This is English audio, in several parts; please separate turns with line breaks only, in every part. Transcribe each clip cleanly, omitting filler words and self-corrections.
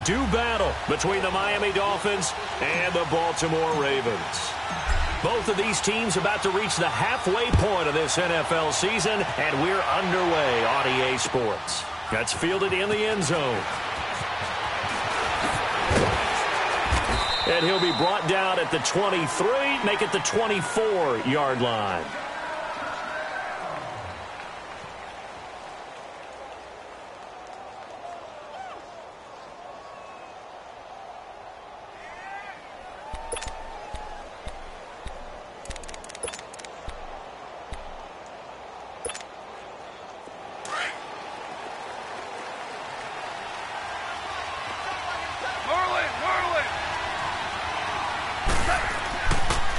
do battle between the Miami Dolphins and the Baltimore Ravens. Both of these teams about to reach the halfway point of this NFL season, and we're underway on EA Sports. That's fielded in the end zone. And he'll be brought down at the 23, make it the 24-yard line.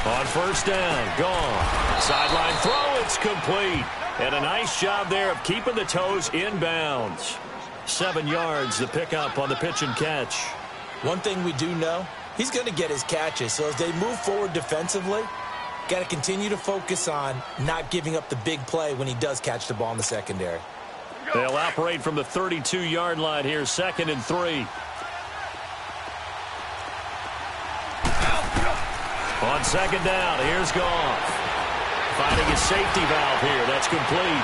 On first down, gone. Sideline throw, it's complete. And a nice job there of keeping the toes in bounds. 7 yards, the pickup on the pitch and catch.
One thing we do know, he's going to get his catches. So as they move forward defensively, got to continue to focus on not giving up the big play when he does catch the ball in the secondary.
They'll operate from the 32-yard line here, 2nd and 3. On second down, here's Goff. Finding his safety valve here. That's complete.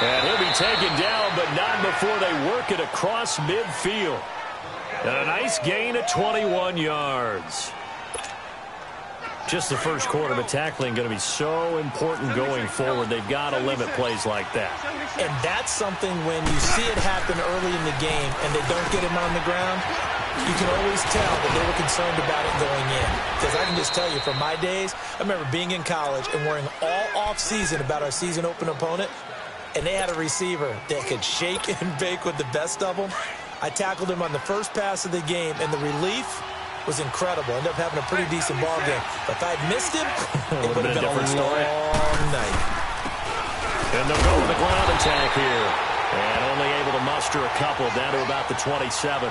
And he'll be taken down, but not before they work it across midfield. And a nice gain of 21 yards. Just the first quarter, but tackling going to be so important going forward. They've got to limit plays like that.
And that's something when you see it happen early in the game and they don't get him on the ground, you can always tell that they were concerned about it going in. Because I can just tell you, from my days, I remember being in college and worrying all off-season about our season-open opponent, and they had a receiver that could shake and bake with the best of them. I tackled him on the first pass of the game, and the relief was incredible. Ended up having a pretty decent ball game. But if I had missed him, it would have been a long night.
And they'll go with the ground attack here. And only able to muster a couple down to about the 27.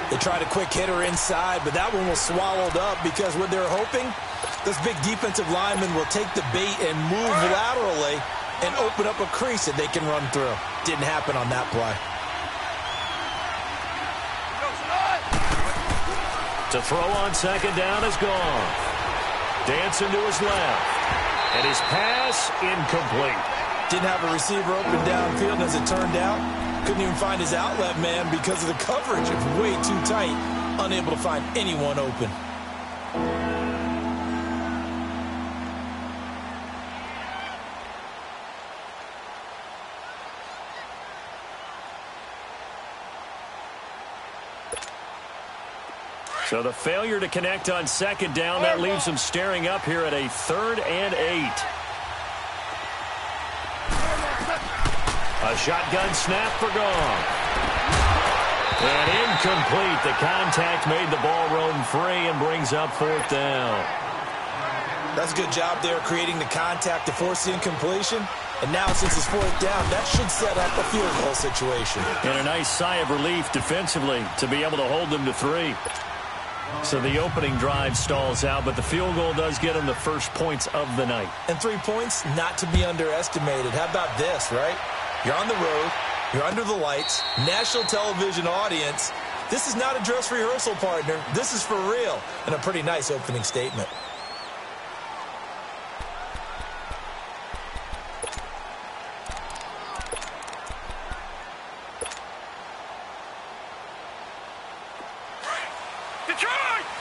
They tried a quick hitter inside, but that one was swallowed up because what they're hoping, this big defensive lineman will take the bait and move laterally and open up a crease that they can run through. Didn't happen on that play.
To throw on second down is gone. Dancing to his left. And his pass incomplete.
Didn't have a receiver open downfield, as it turned out. Couldn't even find his outlet man because of the coverage. It was way too tight. Unable to find anyone open.
So the failure to connect on second down, that leaves them staring up here at a 3rd and 8. A shotgun snap for Goff. And incomplete. The contact made the ball roam free and brings up 4th down.
That's a good job there creating the contact to force the incompletion. And now since it's 4th down, that should set up a field goal situation.
And a nice sigh of relief defensively to be able to hold them to 3. So the opening drive stalls out, but the field goal does get them the first points of the night.
And 3 points, not to be underestimated. How about this, right? You're on the road. You're under the lights. National television audience. This is not a dress rehearsal, partner. This is for real. And a pretty nice opening statement.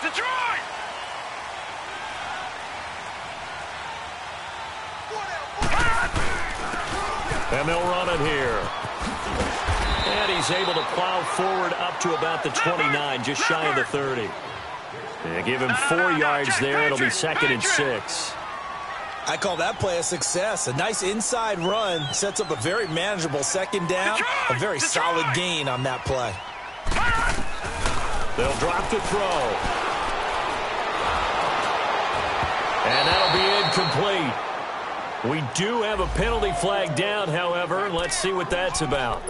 Detroit!
And they'll run it here. And he's able to plow forward up to about the 29, just shy of the 30. They give him 4 yards there. It'll be 2nd and 6.
I call that play a success. A nice inside run sets up a very manageable second down. A very solid gain on that play.
They'll drop the throw. And that'll be incomplete. We do have a penalty flag down, however. Let's see what that's about.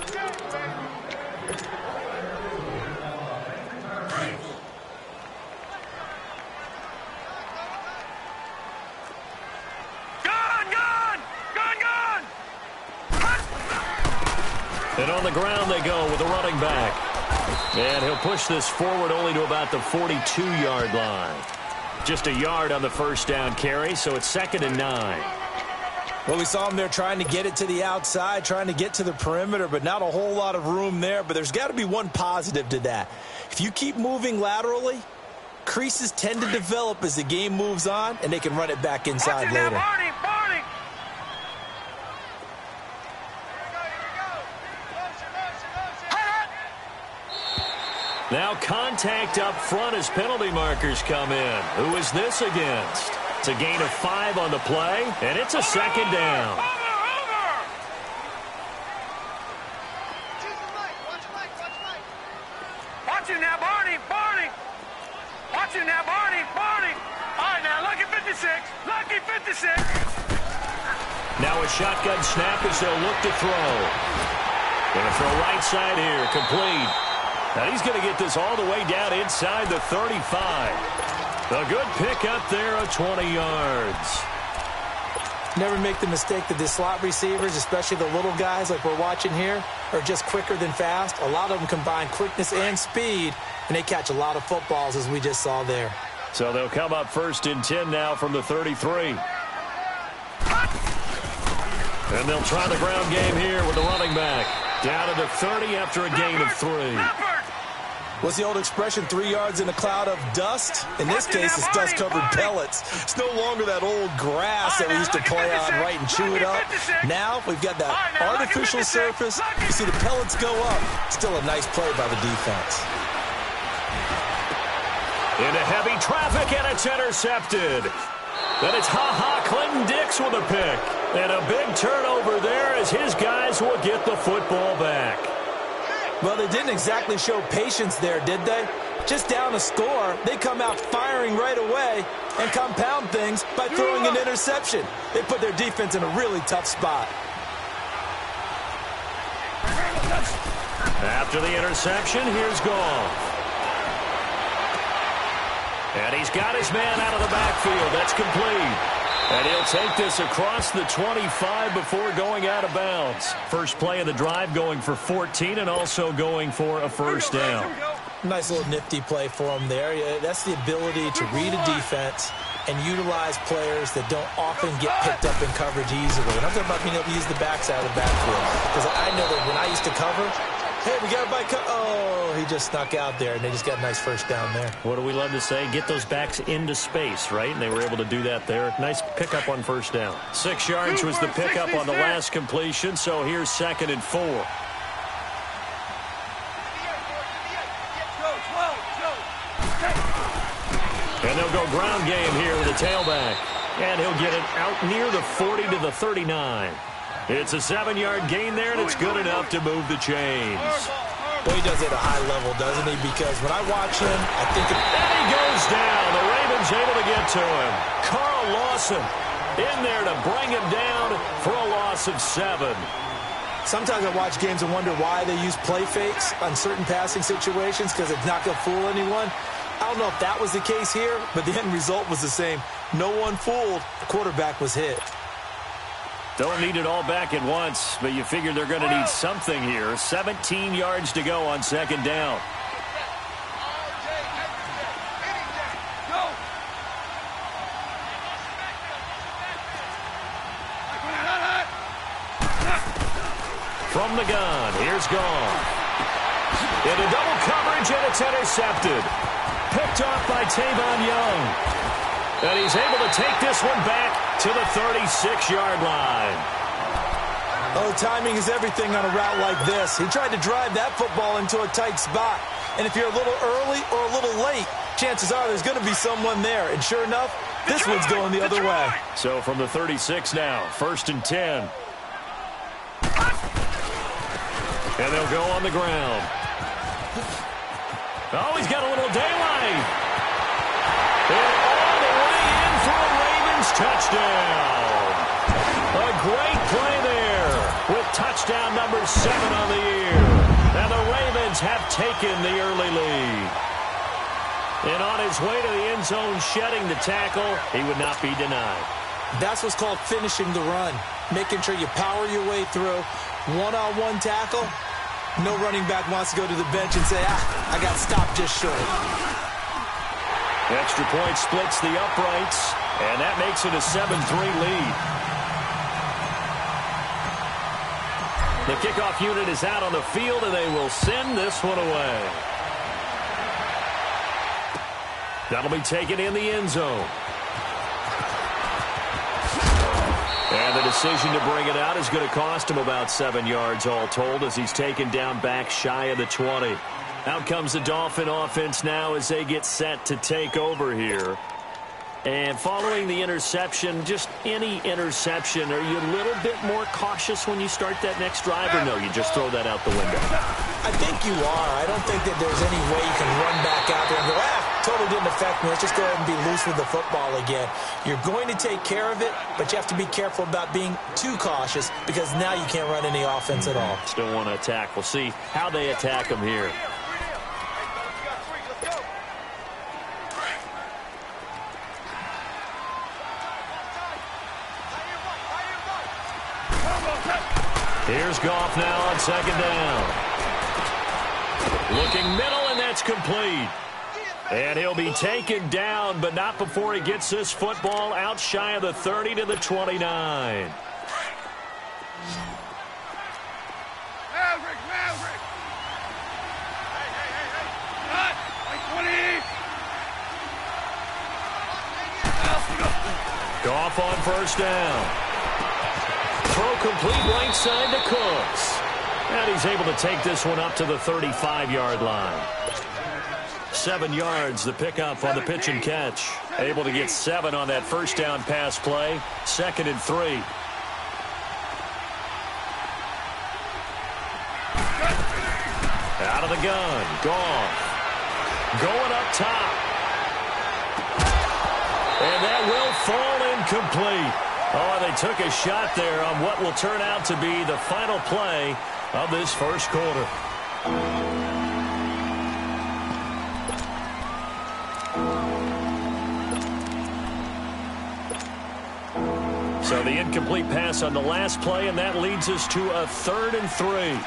And on the ground they go with the running back. And he'll push this forward only to about the 42-yard line. Just a yard on the first down carry, so it's 2nd and 9.
Well, we saw him there trying to get it to the outside, trying to get to the perimeter, but not a whole lot of room there. But there's got to be one positive to that. If you keep moving laterally, creases tend to develop as the game moves on, and they can run it back inside later.
Now contact up front as penalty markers come in. Who is this against? It's a gain of 5 on the play, and it's a 2nd down.
Watch him now, Barney. Watch him now, Barney. All right, now, lucky 56.
Now a shotgun snap as they'll look to throw. Going to throw right side here, complete. Now he's going to get this all the way down inside the 35. A good pick up there of 20 yards.
Never make the mistake that the slot receivers, especially the little guys like we're watching here, are just quicker than fast. A lot of them combine quickness and speed, and they catch a lot of footballs, as we just saw there.
So they'll come up 1st and 10 now from the 33. And they'll try the ground game here with the running back. Down to the 30 after a gain of 3.
What's the old expression, 3 yards in a cloud of dust? In this case, it's dust-covered pellets. It's no longer that old grass that we used to play on, right, and chew it up. Now we've got that artificial surface. You see the pellets go up. Still a nice play by the defense.
Into heavy traffic, and it's intercepted. Then it's Clinton Dix with a pick. And a big turnover there as his guys will get the football back.
Well, they didn't exactly show patience there, did they? Just down a score, they come out firing right away and compound things by throwing an interception. They put their defense in a really tough spot.
After the interception, here's Goff. And he's got his man out of the backfield. That's complete. And he'll take this across the 25 before going out of bounds. First play of the drive going for 14 and also going for a first down.
Nice little nifty play for him there. Yeah, that's the ability to read a defense and utilize players that don't often get picked up in coverage easily. And I'm talking about being able to use the backside of the backfield. Because I know that when I used to cover, hey, we got a bike. Oh, he just snuck out there, and they just got a nice first down there.
What do we love to say? Get those backs into space, right? And they were able to do that there. Nice pickup on first down. 6 yards was the pickup on the last completion, so here's 2nd and 4. And they'll go ground game here with a tailback. And he'll get it out near the 40 to the 39. It's a 7-yard gain there, and it's good enough to move the chains.
Well, he does it at a high level, doesn't he? Because when I watch him, I think...
And he goes down. The Ravens able to get to him. Carl Lawson in there to bring him down for a loss of 7.
Sometimes I watch games and wonder why they use play fakes on certain passing situations, because it's not going to fool anyone. I don't know if that was the case here, but the end result was the same. No one fooled. The quarterback was hit.
Don't need it all back at once, but you figure they're going to need something here. 17 yards to go on 2nd down. From the gun, here's Goff. Into double coverage, and it's intercepted. Picked off by Tavon Young. And he's able to take this one back to the 36-yard line.
Oh, timing is everything on a route like this. He tried to drive that football into a tight spot. And if you're a little early or a little late, chances are there's going to be someone there. And sure enough, this one's going the other way.
So from the 36 now, 1st and 10. And they'll go on the ground. Oh, he's got a little daylight. And all the way in for a Ravens touchdown. A great play there with touchdown number 7 on the year. And the Ravens have taken the early lead. And on his way to the end zone, shedding the tackle, he would not be denied.
That's what's called finishing the run. Making sure you power your way through. One-on-one tackle, No running back wants to go to the bench and say, I got stopped just short.
Extra point splits the uprights, and that makes it a 7-3 lead. The kickoff unit is out on the field, and they will send this one away. That'll be taken in the end zone. And the decision to bring it out is going to cost him about 7 yards all told as he's taken down back shy of the 20. Out comes the Dolphin offense now as they get set to take over here. And following the interception, just any interception, are you a little bit more cautious when you start that next drive, or no, you just throw that out the window?
I think you are. I don't think that there's any way you can run back out there and go, totally didn't affect me. Let's just go ahead and be loose with the football again. You're going to take care of it, but you have to be careful about being too cautious because now you can't run any offense at all.
Still want to attack. We'll see how they attack them here. Here's Goff now on second down. Looking middle, and that's complete. And he'll be taken down, but not before he gets this football out shy of the 30 to the 29.
Maverick. Hey, 20.
Goff on first down. Throw complete right side to Cooks. And he's able to take this one up to the 35-yard line. 7 yards, the pickup on the pitch and catch. Able to get 7 on that first down pass play. 2nd and 3. Out of the gun. Goff. Going up top. And that will fall incomplete. Oh, they took a shot there on what will turn out to be the final play of this first quarter. So the incomplete pass on the last play, and that leads us to a 3rd and 3.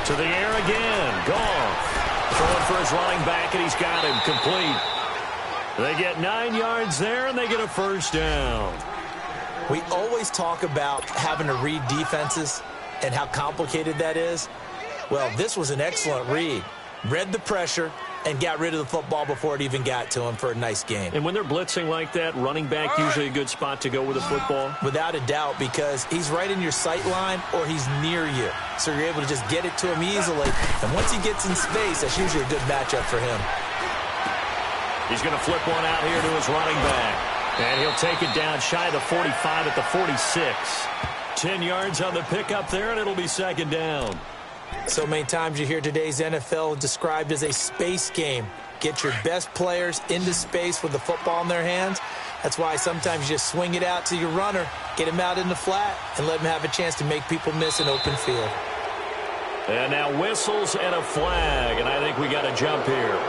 To the air again. Goff. Throwing for his running back, and he's got him complete. They get 9 yards there, and they get a first down.
We always talk about having to read defenses and how complicated that is. Well, this was an excellent read. Read the pressure and got rid of the football before it even got to him for a nice game.
And when they're blitzing like that, running back usually a good spot to go with the football?
Without a doubt, because he's right in your sight line or he's near you. So you're able to just get it to him easily. And once he gets in space, that's usually a good matchup for him.
He's going to flip one out here to his running back. And he'll take it down shy of the 45 at the 46. 10 yards on the pickup there, and it'll be 2nd down.
So many times you hear today's NFL described as a space game. Get your best players into space with the football in their hands. That's why sometimes you just swing it out to your runner, get him out in the flat, and let him have a chance to make people miss an open field.
And now whistles and a flag, and I think we got a jump here.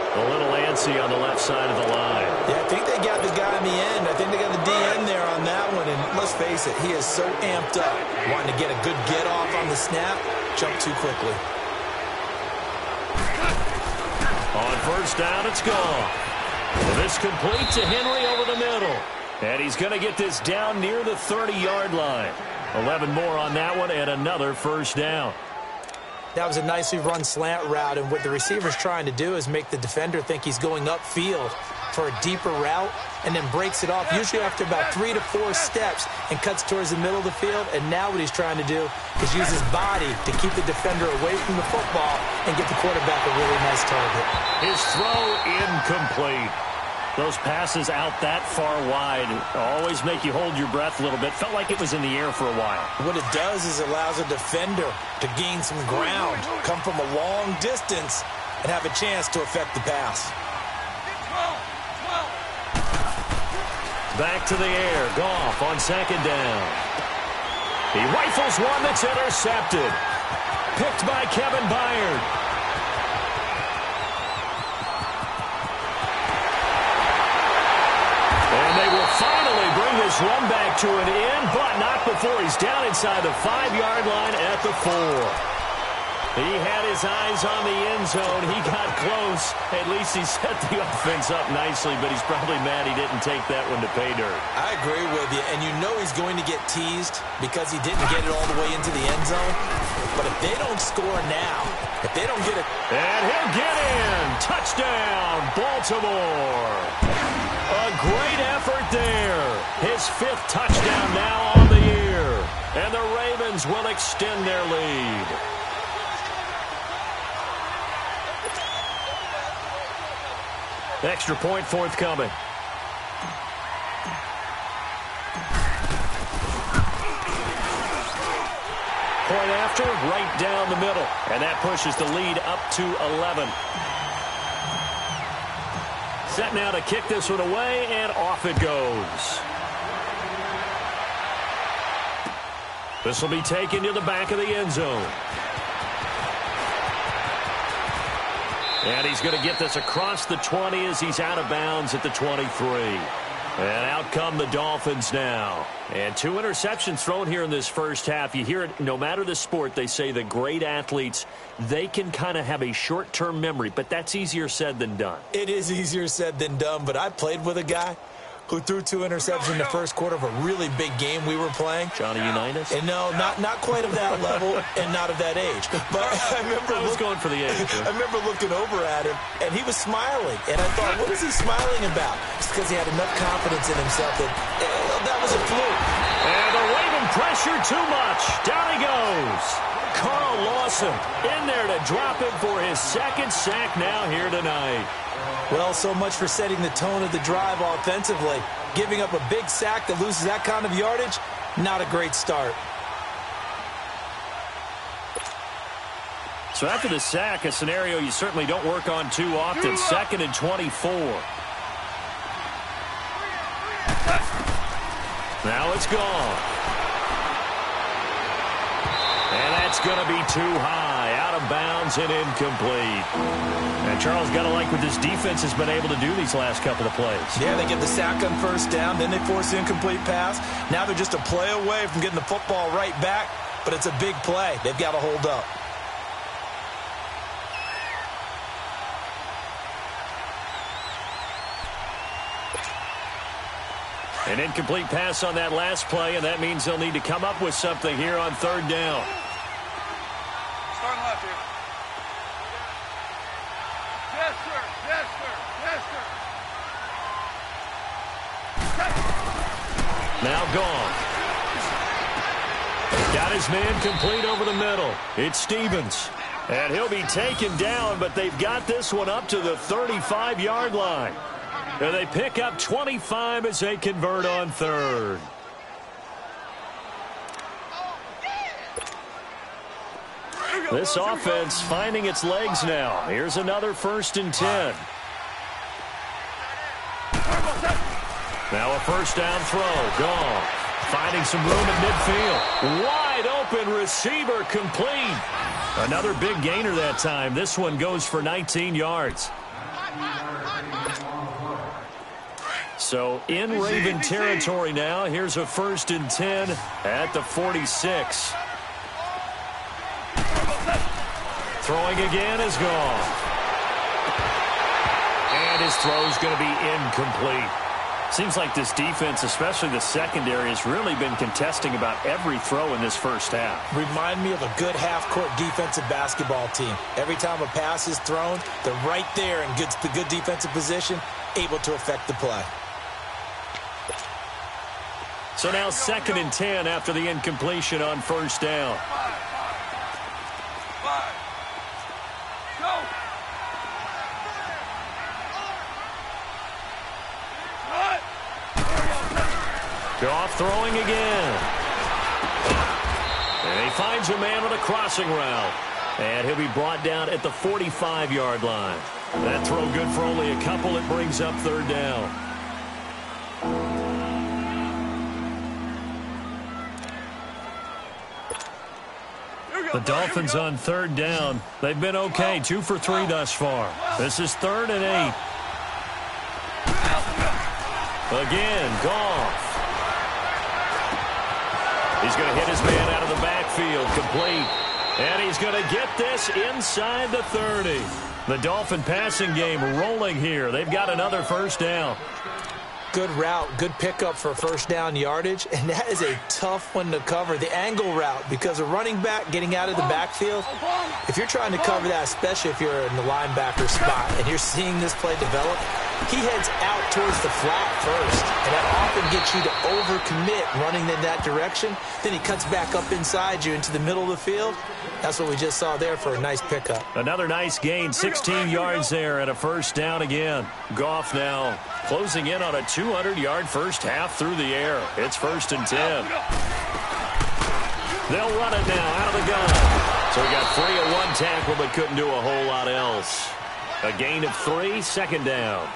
A little antsy on the left side of the line.
Yeah, I think they got the guy in the end. I think they got the DN there on that one. And let's face it, he is so amped up, wanting to get a good get-off on the snap, jump too quickly.
On first down, it's gone. This complete to Henry over the middle. And he's going to get this down near the 30-yard line. 11 more on that one, and another first down.
That was a nicely run slant route, and what the receiver's trying to do is make the defender think he's going upfield for a deeper route and then breaks it off, usually after about 3 to 4 steps, and cuts towards the middle of the field. And now what he's trying to do is use his body to keep the defender away from the football and get the quarterback a really nice target.
His throw incomplete. Those passes out that far wide always make you hold your breath a little bit. Felt like it was in the air for a while.
What it does is it allows a defender to gain some ground, come from a long distance, and have a chance to affect the pass.
Back to the air. Goff on 2nd down. He rifles one that's intercepted. Picked by Kevin Byard. And they will finally bring this run back to an in, but not before he's down inside the 5-yard line at the 4. He had his eyes on the end zone. He got close. At least he set the offense up nicely, but he's probably mad he didn't take that one to pay dirt.
I agree with you, and you know he's going to get teased because he didn't get it all the way into the end zone. But if they don't score now, if they don't get it...
And he'll get in. Touchdown, Baltimore. A great effort there. His 5th touchdown now on the year. And the Ravens will extend their lead. Extra point forthcoming. Point after, right down the middle. And that pushes the lead up to 11. Set now to kick this one away, and off it goes. This will be taken to the back of the end zone. And he's going to get this across the 20 as he's out of bounds at the 23. And out come the Dolphins now. And 2 interceptions thrown here in this first half. You hear it, no matter the sport, they say the great athletes, they can kind of have a short-term memory, but that's easier said than done.
It is easier said than done, but I played with a guy who threw 2 interceptions in the first quarter of a really big game we were playing.
Johnny Unitas?
And no, not quite of that level and not of that age. But I was
going for the age.
I remember looking over at him, and he was smiling. And I thought, what is he smiling about? It's because he had enough confidence in himself that that was a fluke.
And the Raven pressure too much. Down he goes. Carl Lawson in there to drop him for his 2nd sack now here tonight.
Well, so much for setting the tone of the drive offensively. Giving up a big sack that loses that kind of yardage, not a great start.
So after the sack, a scenario you certainly don't work on too often. 2nd and 24. Now it's gone. And that's going to be too high. Out of bounds and incomplete. And Charles, got to like what this defense has been able to do these last couple of plays.
Yeah, they get the sack on first down, then they force the incomplete pass. Now they're just a play away from getting the football right back, but it's a big play. They've got to hold up.
An incomplete pass on that last play, and that means they'll need to come up with something here on 3rd down.
Starting left here. Yes, sir. Yes, sir. Yes, sir.
Now gone. Got his man complete over the middle. It's Stevens. And he'll be taken down, but they've got this one up to the 35-yard line. And they pick up 25 as they convert on 3rd. This offense finding its legs now. Here's another 1st and 10. Now a 1st down throw. Gone. Finding some room at midfield. Wide open receiver complete. Another big gainer that time. This one goes for 19 yards. So in Raven territory now. Here's a 1st and 10 at the 46. Throwing again is gone. And his throw's going to be incomplete. Seems like this defense, especially the secondary, has really been contesting about every throw in this first half.
Remind me of a good half-court defensive basketball team. Every time a pass is thrown, they're right there in the good defensive position, able to affect the play.
So now 2nd and 10 after the incompletion on 1st down. Goff throwing again. And he finds a man on a crossing route. And he'll be brought down at the 45-yard line. That throw good for only a couple. It brings up 3rd down. The Dolphins on 3rd down. They've been okay. 2 for 3 thus far. This is 3rd and 8. Again, Goff. He's going to hit his man out of the backfield, complete. And he's going to get this inside the 30. The Dolphin passing game rolling here. They've got another first down.
Good route, good pickup for first down yardage, and that is a tough one to cover, the angle route, because a running back getting out of the backfield, if you're trying to cover that, especially if you're in the linebacker spot and you're seeing this play develop, he heads out towards the flat first, and that often gets you to overcommit running in that direction. Then he cuts back up inside you into the middle of the field. That's what we just saw there for a nice pickup.
Another nice gain, 16 yards there and a first down again. Goff now closing in on a 200-yard first half through the air. It's 1st and 10. They'll run it now out of the gun. So he got free of one tackle but couldn't do a whole lot else. A gain of 3, 2nd down.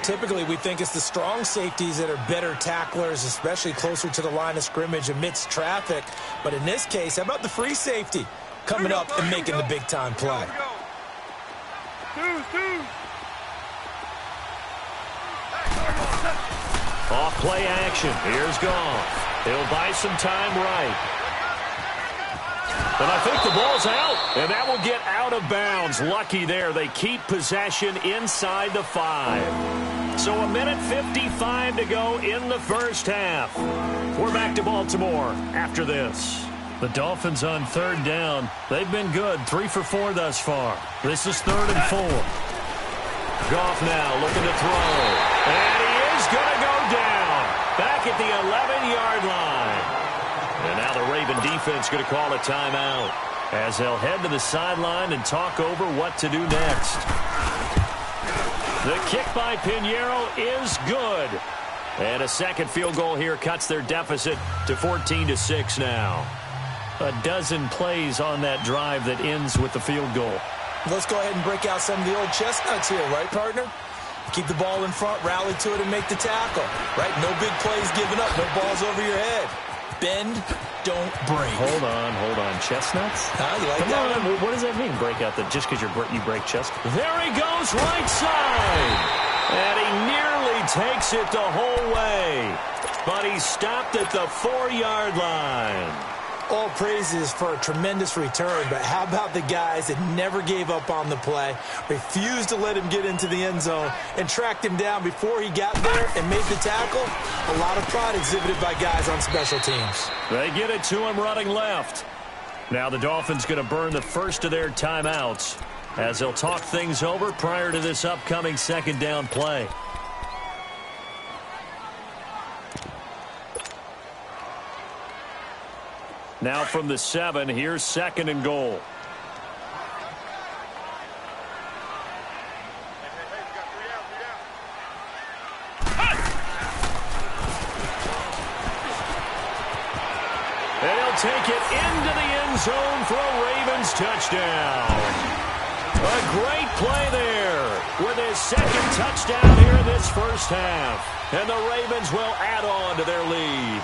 Typically, we think it's the strong safeties that are better tacklers, especially closer to the line of scrimmage amidst traffic. But in this case, how about the free safety coming up and making the big-time play?
Off play action. Here's Goff. He'll buy some time right. And I think the ball's out, and that will get out of bounds. Lucky there. They keep possession inside the 5. So 1:55 to go in the first half. We're back to Baltimore after this. The Dolphins on 3rd down. They've been good, 3 for 4 thus far. This is 3rd and 4. Goff now looking to throw. And he is going to go down. Back at the 11-yard line. And now the Raven defense going to call a timeout as they'll head to the sideline and talk over what to do next. The kick by Pinheiro is good. And a second field goal here cuts their deficit to 14-6 now. A dozen plays on that drive that ends with the field goal.
Let's go ahead and break out some of the old chestnuts here, right, partner? Keep the ball in front, rally to it, and make the tackle. Right? No big plays given up, no balls over your head. Bend, don't break.
Hold on. Chestnuts?
You like
Come
that?
on. What does that mean, break out? Just because you break chestnuts? There he goes, right side. And he nearly takes it the whole way. But he stopped at the 4-yard line.
All praises for a tremendous return, but how about the guys that never gave up on the play, refused to let him get into the end zone, and tracked him down before he got there and made the tackle? A lot of pride exhibited by guys on special teams.
They get it to him running left. Now the Dolphins going to burn the first of their timeouts as they'll talk things over prior to this upcoming 2nd down play. Now from the 7, here's 2nd and goal. And he'll take it into the end zone for a Ravens touchdown. A great play there with his 2nd touchdown here in this first half. And the Ravens will add on to their lead.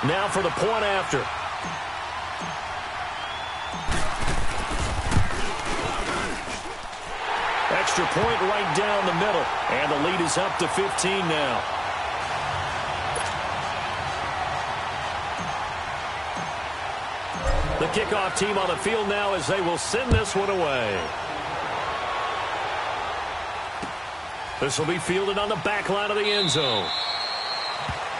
Now for the point after. Extra point right down the middle. And the lead is up to 15 now. The kickoff team on the field now as they will send this one away. This will be fielded on the back line of the end zone.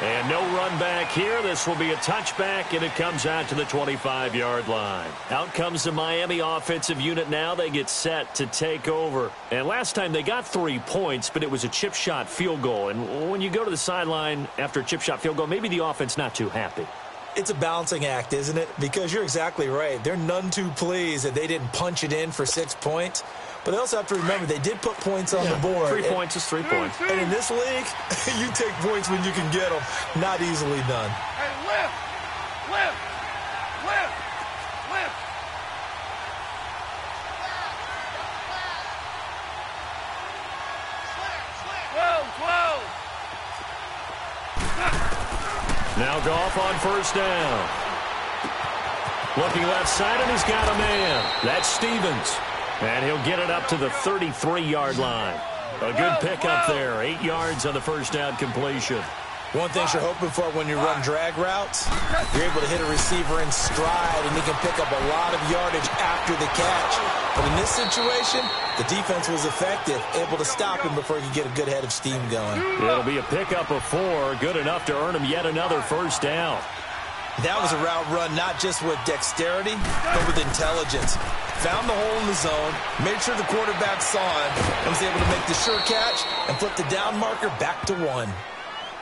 And no run back here. This will be a touchback, and it comes out to the 25-yard line. Out comes the Miami offensive unit now. They get set to take over. And last time they got 3 points, but it was a chip shot field goal. And when you go to the sideline after a chip shot field goal, maybe the offense not too happy.
It's a balancing act, isn't it? Because you're exactly right. They're none too pleased that they didn't punch it in for 6 points. But they also have to remember they did put points on the board.
3 points is 3 points.
And in this league, you take points when you can get them. Not easily done.
Hey, lift! Lift! Lift! Lift! Whoa!
Now Goff on first down. Looking left side, and he's got a man. That's Stevens. And he'll get it up to the 33-yard line. A good pickup there. 8 yards on the first down completion.
One thing you're hoping for when you run drag routes, you're able to hit a receiver in stride, and he can pick up a lot of yardage after the catch. But in this situation, the defense was effective, able to stop him before he could get a good head of steam going.
It'll be a pickup of 4, good enough to earn him yet another first down.
That was a route run not just with dexterity, but with intelligence. Found the hole in the zone, made sure the quarterback saw him, and was able to make the sure catch and flip the down marker back to 1.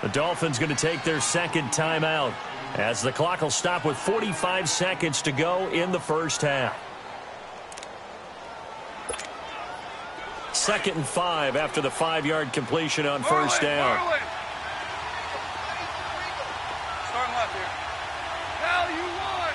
The Dolphins going to take their second timeout as the clock will stop with 45 seconds to go in the first half. 2nd and 5 after the 5-yard completion on first down.
Starting left here. Hell, you won.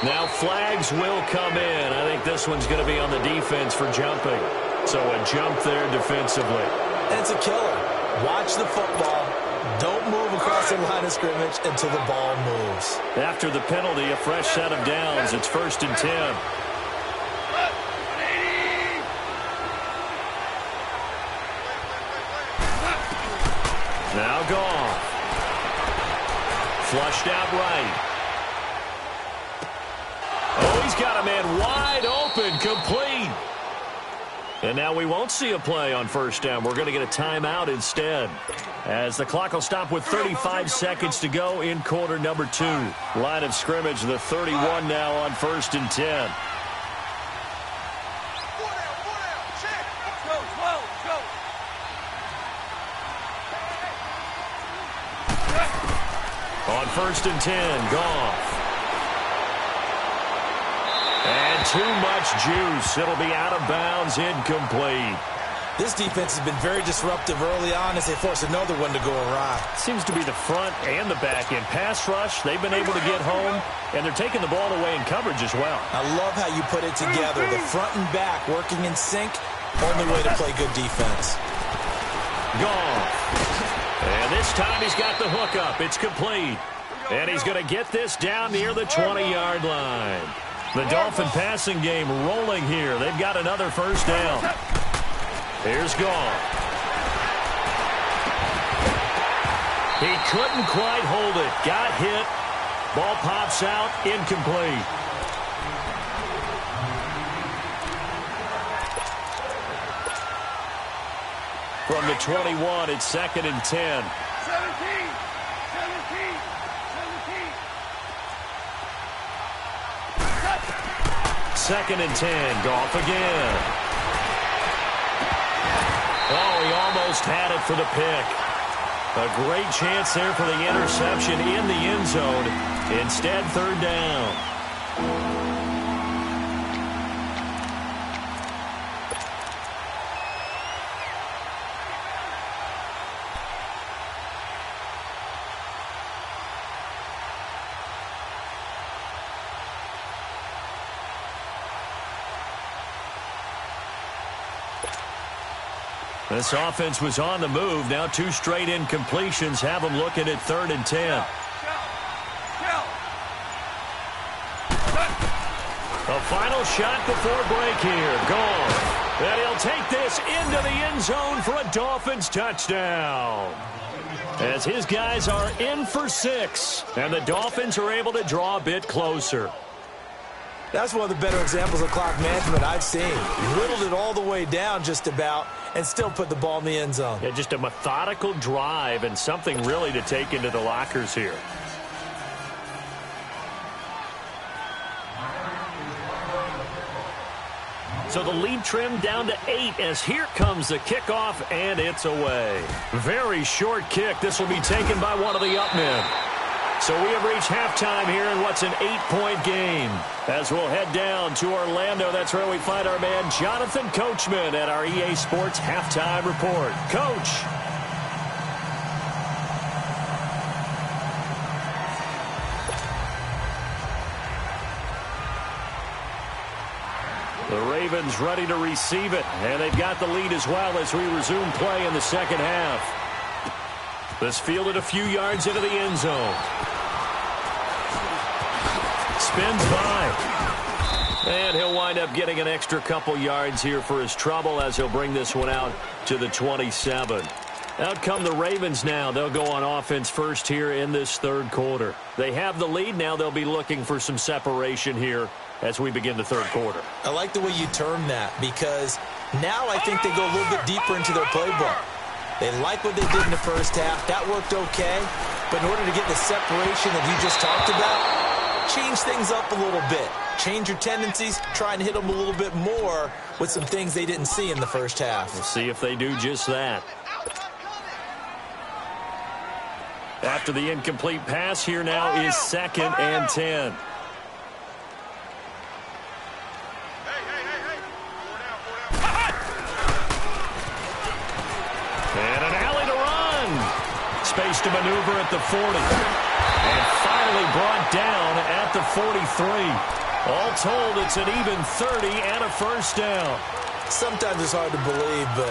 Now flags will come in. I think this one's going to be on the defense for jumping. So a jump there defensively.
And it's a killer. Watch the football. Don't move across the line of scrimmage until the ball moves.
After the penalty, a fresh set of downs. It's 1st and 10. Now gone. Flushed out right. Oh, he's got a man wide open, complete. And now we won't see a play on first down. We're going to get a timeout instead, as the clock will stop with 35 seconds to go in quarter number 2. Line of scrimmage, the 31 now on 1st and 10. On 1st and 10, Goff. And too much juice. It'll be out of bounds, incomplete.
This defense has been very disruptive early on as they force another one to go awry.
Seems to be the front and the back end. Pass rush, they've been able to get home, and they're taking the ball away in coverage as well.
I love how you put it together. The front and back working in sync, only way to play good defense.
Goff. And this time he's got the hook up. It's complete. And he's going to get this down near the 20-yard line. The Dolphin passing game rolling here. They've got another first down. Here's Goff. He couldn't quite hold it. Got hit. Ball pops out. Incomplete. From the 21, it's 2nd and 10.
17.
2nd and 10. Goff again. Oh, he almost had it for the pick. A great chance there for the interception in the end zone. Instead, 3rd down. This offense was on the move. Now 2 straight incompletions have them looking at 3rd and 10. A final shot before break here. Gone. And he'll take this into the end zone for a Dolphins touchdown. As his guys are in for 6. And the Dolphins are able to draw a bit closer.
That's one of the better examples of clock management I've seen. Whittled it all the way down just about and still put the ball in the end zone.
Yeah, just a methodical drive and something really to take into the lockers here. So the lead trimmed down to 8 as here comes the kickoff, and it's away. Very short kick. This will be taken by one of the up men. So we have reached halftime here in what's an 8-point game. As we'll head down to Orlando, that's where we find our man Jonathan Coachman at our EA Sports Halftime Report. Coach. The Ravens ready to receive it, and they've got the lead as well as we resume play in the second half. This fielded a few yards into the end zone. Spins by. And he'll wind up getting an extra couple yards here for his trouble as he'll bring this one out to the 27. Out come the Ravens now. They'll go on offense first here in this third quarter. They have the lead. Now they'll be looking for some separation here as we begin the third quarter.
I like the way you term that because now I think they go a little bit deeper into their playbook. They like what they did in the first half. That worked okay. But in order to get the separation that you just talked about, change things up a little bit. Change your tendencies, try and hit them a little bit more with some things they didn't see in the first half.
We'll see if they do just that. After the incomplete pass, here now is 2nd and 10. And an alley to run. Space to maneuver at the 40. And finally brought down at the 43. All told, it's an even 30 and a first down.
Sometimes it's hard to believe, but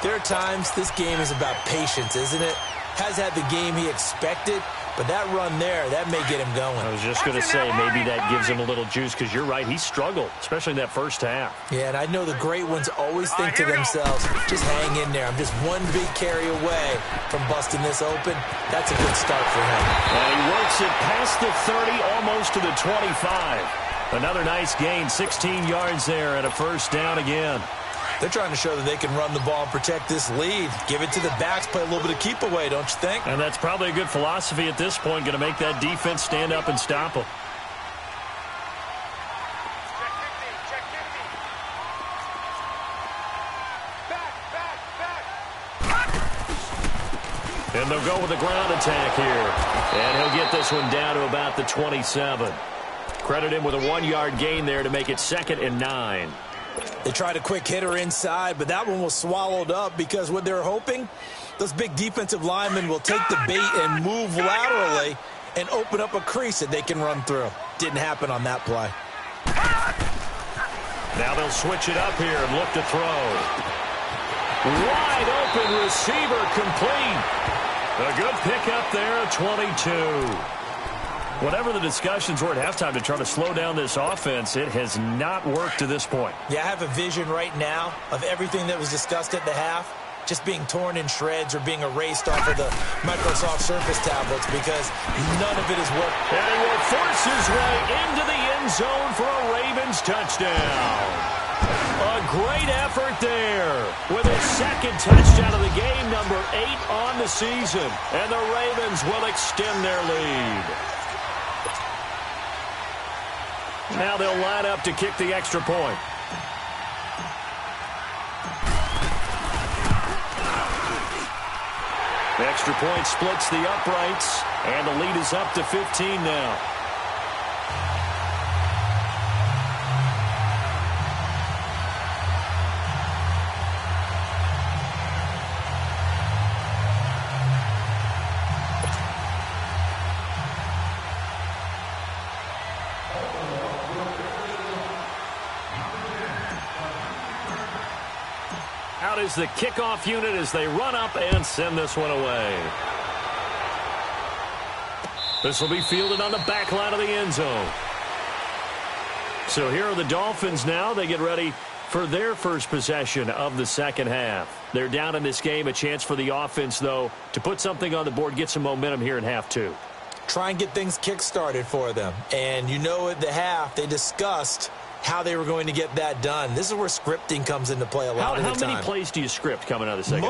there are times this game is about patience, isn't it? Has had the game he expected, but that run there, that may get him going.
I was just going to say, maybe that gives him a little juice, because you're right, he struggled, especially in that first half.
Yeah, and I know the great ones always think to themselves, just hang in there. I'm just one big carry away from busting this open. That's a good start for him.
And he works it past the 30, almost to the 25. Another nice gain, 16 yards there, and a first down again.
They're trying to show that they can run the ball and protect this lead. Give it to the backs, play a little bit of keep away, don't you think?
And that's probably a good philosophy at this point, going to make that defense stand up and stop them. And they'll go with a ground attack here. And he'll get this one down to about the 27. Credit him with a 1-yard gain there to make it 2nd and 9.
They tried a quick hitter inside, but that one was swallowed up because what they're hoping, those big defensive linemen will take the bait and move laterally and open up a crease that they can run through. Didn't happen on that play.
Now they'll switch it up here and look to throw. Wide open receiver complete. A good pickup there at 22. Whatever the discussions were at halftime to try to slow down this offense, it has not worked to this point.
Yeah, I have a vision right now of everything that was discussed at the half just being torn in shreds or being erased off of the Microsoft Surface tablets because none of it has worked.
And he will force his way into the end zone for a Ravens touchdown. A great effort there with his 2nd touchdown of the game, number 8 on the season. And the Ravens will extend their lead. Now they'll line up to kick the extra point. The extra point splits the uprights, and the lead is up to 15 now. Out is the kickoff unit as they run up and send this one away. This will be fielded on the back line of the end zone. So here are the Dolphins now. They get ready for their first possession of the second half. They're down in this game. A chance for the offense, though, to put something on the board, get some momentum here in half 2.
Try and get things kick-started for them. And you know at the half, they discussed how they were going to get that done. This is where scripting comes into play a lot of the time.
How many plays do you script coming out of the second?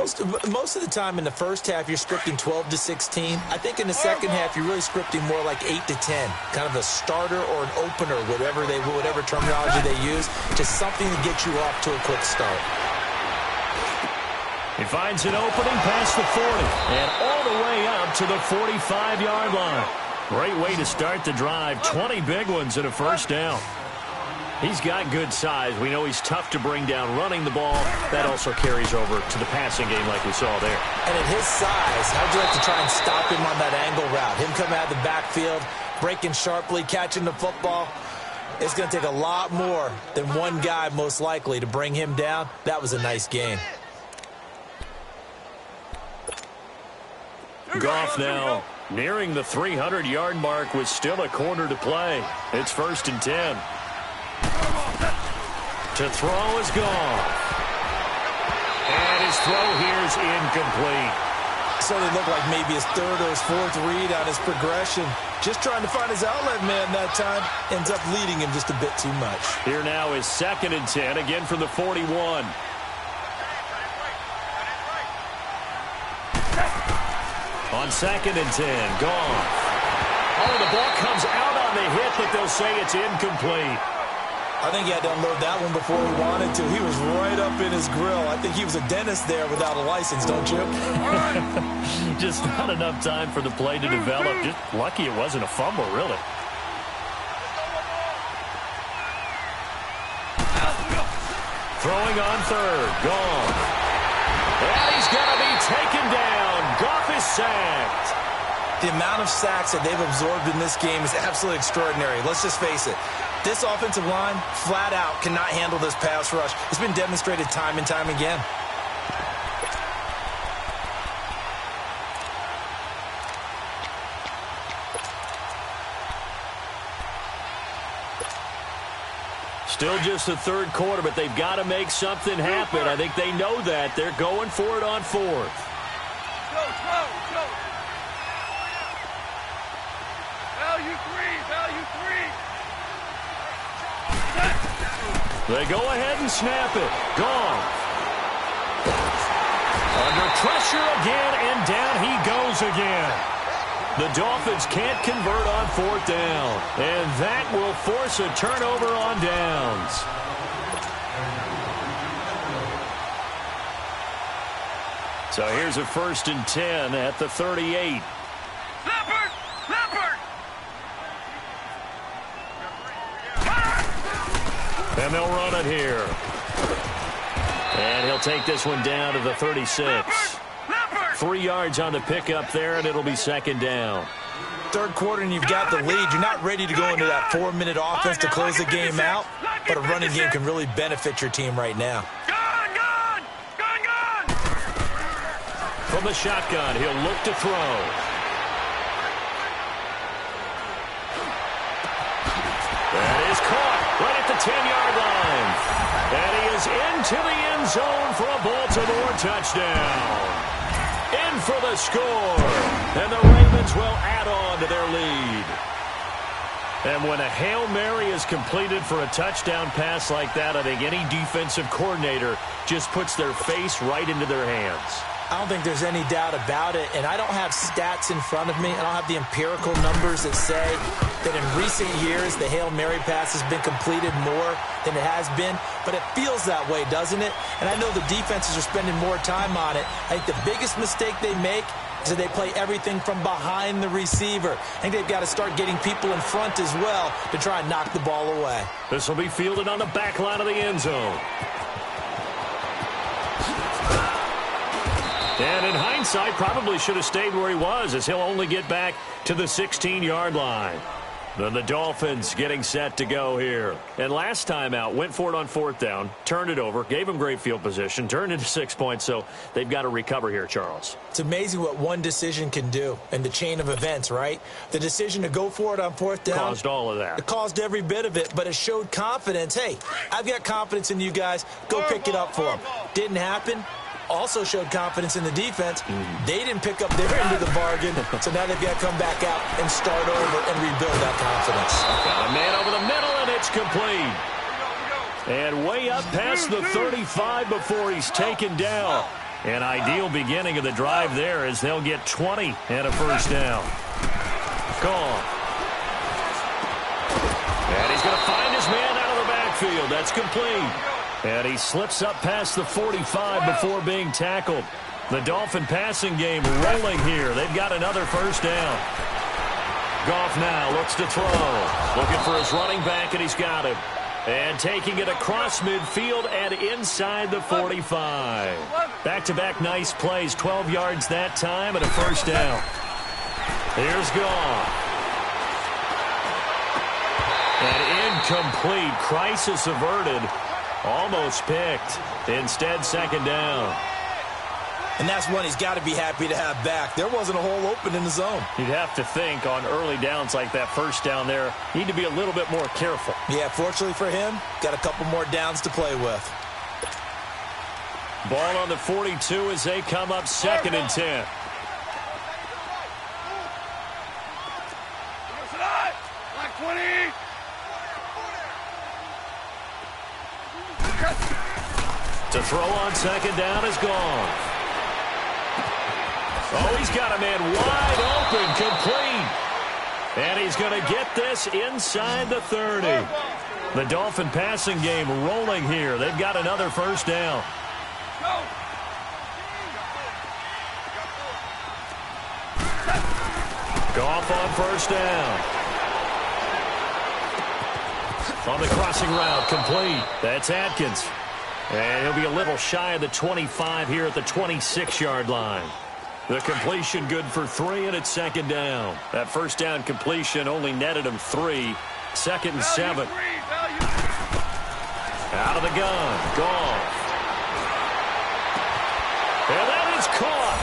Most of the time in the first half, you're scripting 12 to 16. I think in the second half, you're really scripting more like 8 to 10. Kind of a starter or an opener, whatever terminology they use. Just something to get you off to a quick start.
He finds an opening past the 40 and all the way up to the 45-yard line. Great way to start the drive. 20 big ones and a first down. He's got good size. We know he's tough to bring down running the ball. That also carries over to the passing game like we saw there.
And at his size, how'd you like to try and stop him on that angle route? Him coming out of the backfield, breaking sharply, catching the football. It's going to take a lot more than one guy most likely to bring him down. That was a nice game.
Goff now nearing the 300-yard mark with still a quarter to play. It's 1st and 10. To throw is gone. And his throw here is incomplete.
So they look like maybe his third or his fourth read on his progression. Just trying to find his outlet man that time. Ends up leading him just a bit too much.
Here now is 2nd and 10, again from the 41. On 2nd and 10, gone. Oh, the ball comes out on the hit, but they'll say it's incomplete.
I think he had to unload that one before he wanted to. He was right up in his grill. I think he was a dentist there without a license, don't you?
Just not enough time for the play to develop. Just lucky it wasn't a fumble, really. Throwing on 3rd, gone. And he's going to be taken down. Goff is sacked.
The amount of sacks that they've absorbed in this game is absolutely extraordinary. Let's just face it. This offensive line, flat out, cannot handle this pass rush. It's been demonstrated time and time again.
Still just the 3rd quarter, but they've got to make something happen. I think they know that. They're going for it on 4th.
Go. Value three.
They go ahead and snap it. Gone. Under pressure again, and down he goes again. The Dolphins can't convert on 4th down, and that will force a turnover on downs. So here's a 1st and 10 at the 38.
Leopard!
And they'll run it here. And he'll take this one down to the 36. 3 yards on the pickup there, and it'll be 2nd down.
3rd quarter, and you've got the lead. You're not ready to go into that 4-minute offense to close the game out, but a running game can really benefit your team right now.
Gone!
From the shotgun, he'll look to throw. That is caught right at the 10-yard line. And he is into the end zone for a Baltimore touchdown. In for the score. And the Ravens will add on to their lead. And when a Hail Mary is completed for a touchdown pass like that, I think any defensive coordinator just puts their face right into their hands.
I don't think there's any doubt about it, and I don't have stats in front of me. I don't have the empirical numbers that say that in recent years the Hail Mary pass has been completed more than it has been, but it feels that way, doesn't it? And I know the defenses are spending more time on it. I think the biggest mistake they make is that they play everything from behind the receiver. I think they've got to start getting people in front as well to try and knock the ball away.
This will be fielded on the back line of the end zone. And in hindsight, probably should have stayed where he was, as he'll only get back to the 16-yard line. Then the Dolphins getting set to go here. And last time out, went for it on 4th down, turned it over, gave him great field position, turned into 6 points, so they've got to recover here, Charles.
It's amazing what one decision can do in the chain of events, right? The decision to go for it on 4th down
caused all of that.
It caused every bit of it, but it showed confidence. Hey, I've got confidence in you guys. Go pick it up for them. Didn't happen. Also showed confidence in the defense. They didn't pick up their end of the bargain, so now they've got to come back out and start over and rebuild that confidence.
Got a man over the middle, and it's complete. And way up past the 35 before he's taken down. An ideal beginning of the drive there as they'll get 20 and a 1st down. Gone. And he's going to find his man out of the backfield. That's complete. And he slips up past the 45 before being tackled. The Dolphin passing game rolling here. They've got another 1st down. Goff now looks to throw. Looking for his running back, and he's got him. And taking it across midfield and inside the 45. Back-to-back nice plays. 12 yards that time and a 1st down. Here's Goff. An incomplete. Crisis averted. Almost picked. Instead, 2nd down.
And that's one he's got to be happy to have back. There wasn't a hole open in the zone.
You'd have to think on early downs like that first down there, need to be a little bit more careful.
Yeah, fortunately for him, got a couple more downs to play with.
Ball on the 42 as they come up 2nd and 10.
Like 20.
To throw on 2nd down is gone. Oh, he's got a man wide open, complete. And he's going to get this inside the 30. The Dolphin passing game rolling here. They've got another first down. Goff on first down. On the crossing route, complete. That's Atkins. And he'll be a little shy of the 25 here at the 26-yard line. The completion good for 3, and it's 2nd down. That first down completion only netted him 3. 2nd and 7. Out of the gun. Goff. And that is caught.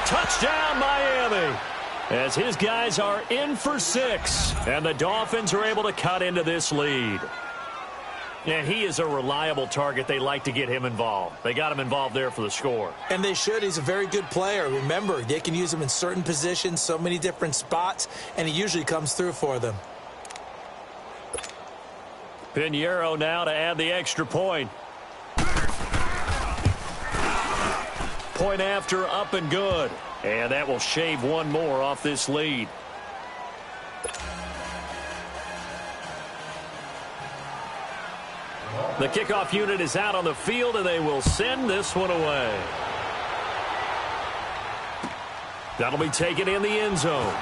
Touchdown, Miami. As his guys are in for 6. And the Dolphins are able to cut into this lead. And he is a reliable target. They like to get him involved. They got him involved there for the score.
And they should. He's a very good player. Remember, they can use him in certain positions, so many different spots, and he usually comes through for them.
Pinheiro now to add the extra point. Point after, up and good. And that will shave one more off this lead. The kickoff unit is out on the field, and they will send this one away. That'll be taken in the end zone.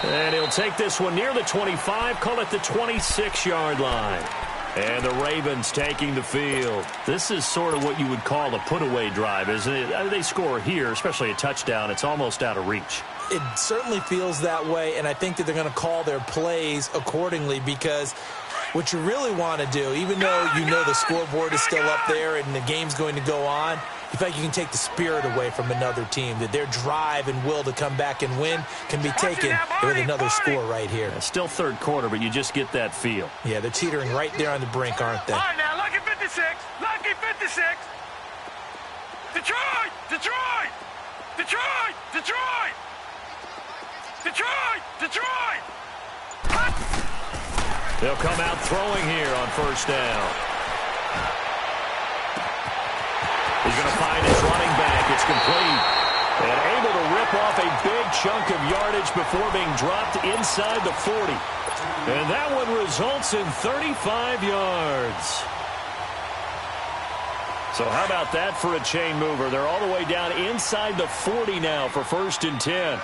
And he'll take this one near the 25, call it the 26-yard line. And the Ravens taking the field. This is sort of what you would call a put-away drive, isn't it? They score here, especially a touchdown. It's almost out of reach.
It certainly feels that way, and I think that they're going to call their plays accordingly, because what you really want to do, even though you know the scoreboard is still up there and the game's going to go on, in fact, you can take the spirit away from another team, that their drive and will to come back and win can be taken with another score right here.
Yeah, still third quarter, but you just get that feel.
Yeah, they're teetering right there on the brink, aren't they?
All right, now, lucky 56. Lucky 56. Detroit! Detroit! Detroit! Detroit! Detroit! Detroit!
They'll come out throwing here on first down. He's going to find his running back. It's complete. And able to rip off a big chunk of yardage before being dropped inside the 40. And that one results in 35 yards. So how about that for a chain mover? They're all the way down inside the 40 now for 1st and 10.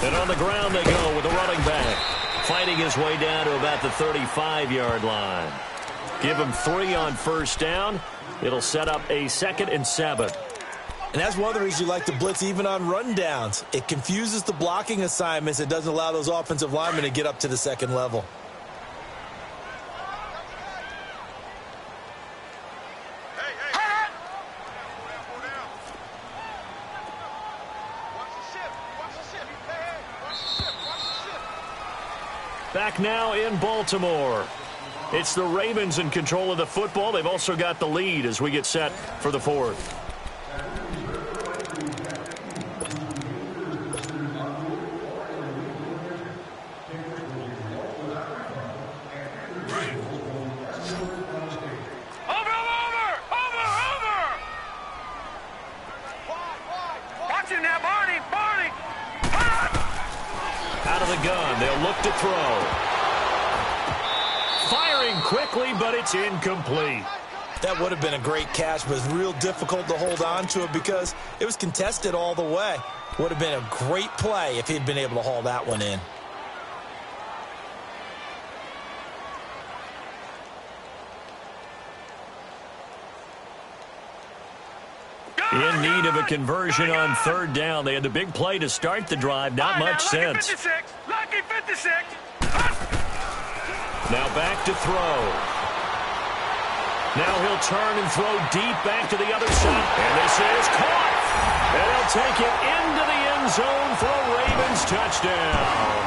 And on the ground they go with the running back, fighting his way down to about the 35-yard line. Give him 3 on first down. It'll set up a 2nd and 7.
And that's one of the reasons you like to blitz even on rundowns. It confuses the blocking assignments. It doesn't allow those offensive linemen to get up to the second level.
Back now in Baltimore. It's the Ravens in control of the football. They've also got the lead as we get set for the 4th.
Watch him now, Barney!
Out of the gun, they'll look to throw. Firing quickly, but it's incomplete.
That would have been a great catch, but it's real difficult to hold on to it because it was contested all the way. Would have been a great play if he'd been able to haul that one in.
In need of a conversion on 3rd down. They had the big play to start the drive. Not much sense.
Lucky 56.
Now back to throw. Now he'll turn and throw deep back to the other side. And this is caught. And they'll take it into the end zone for a Ravens touchdown.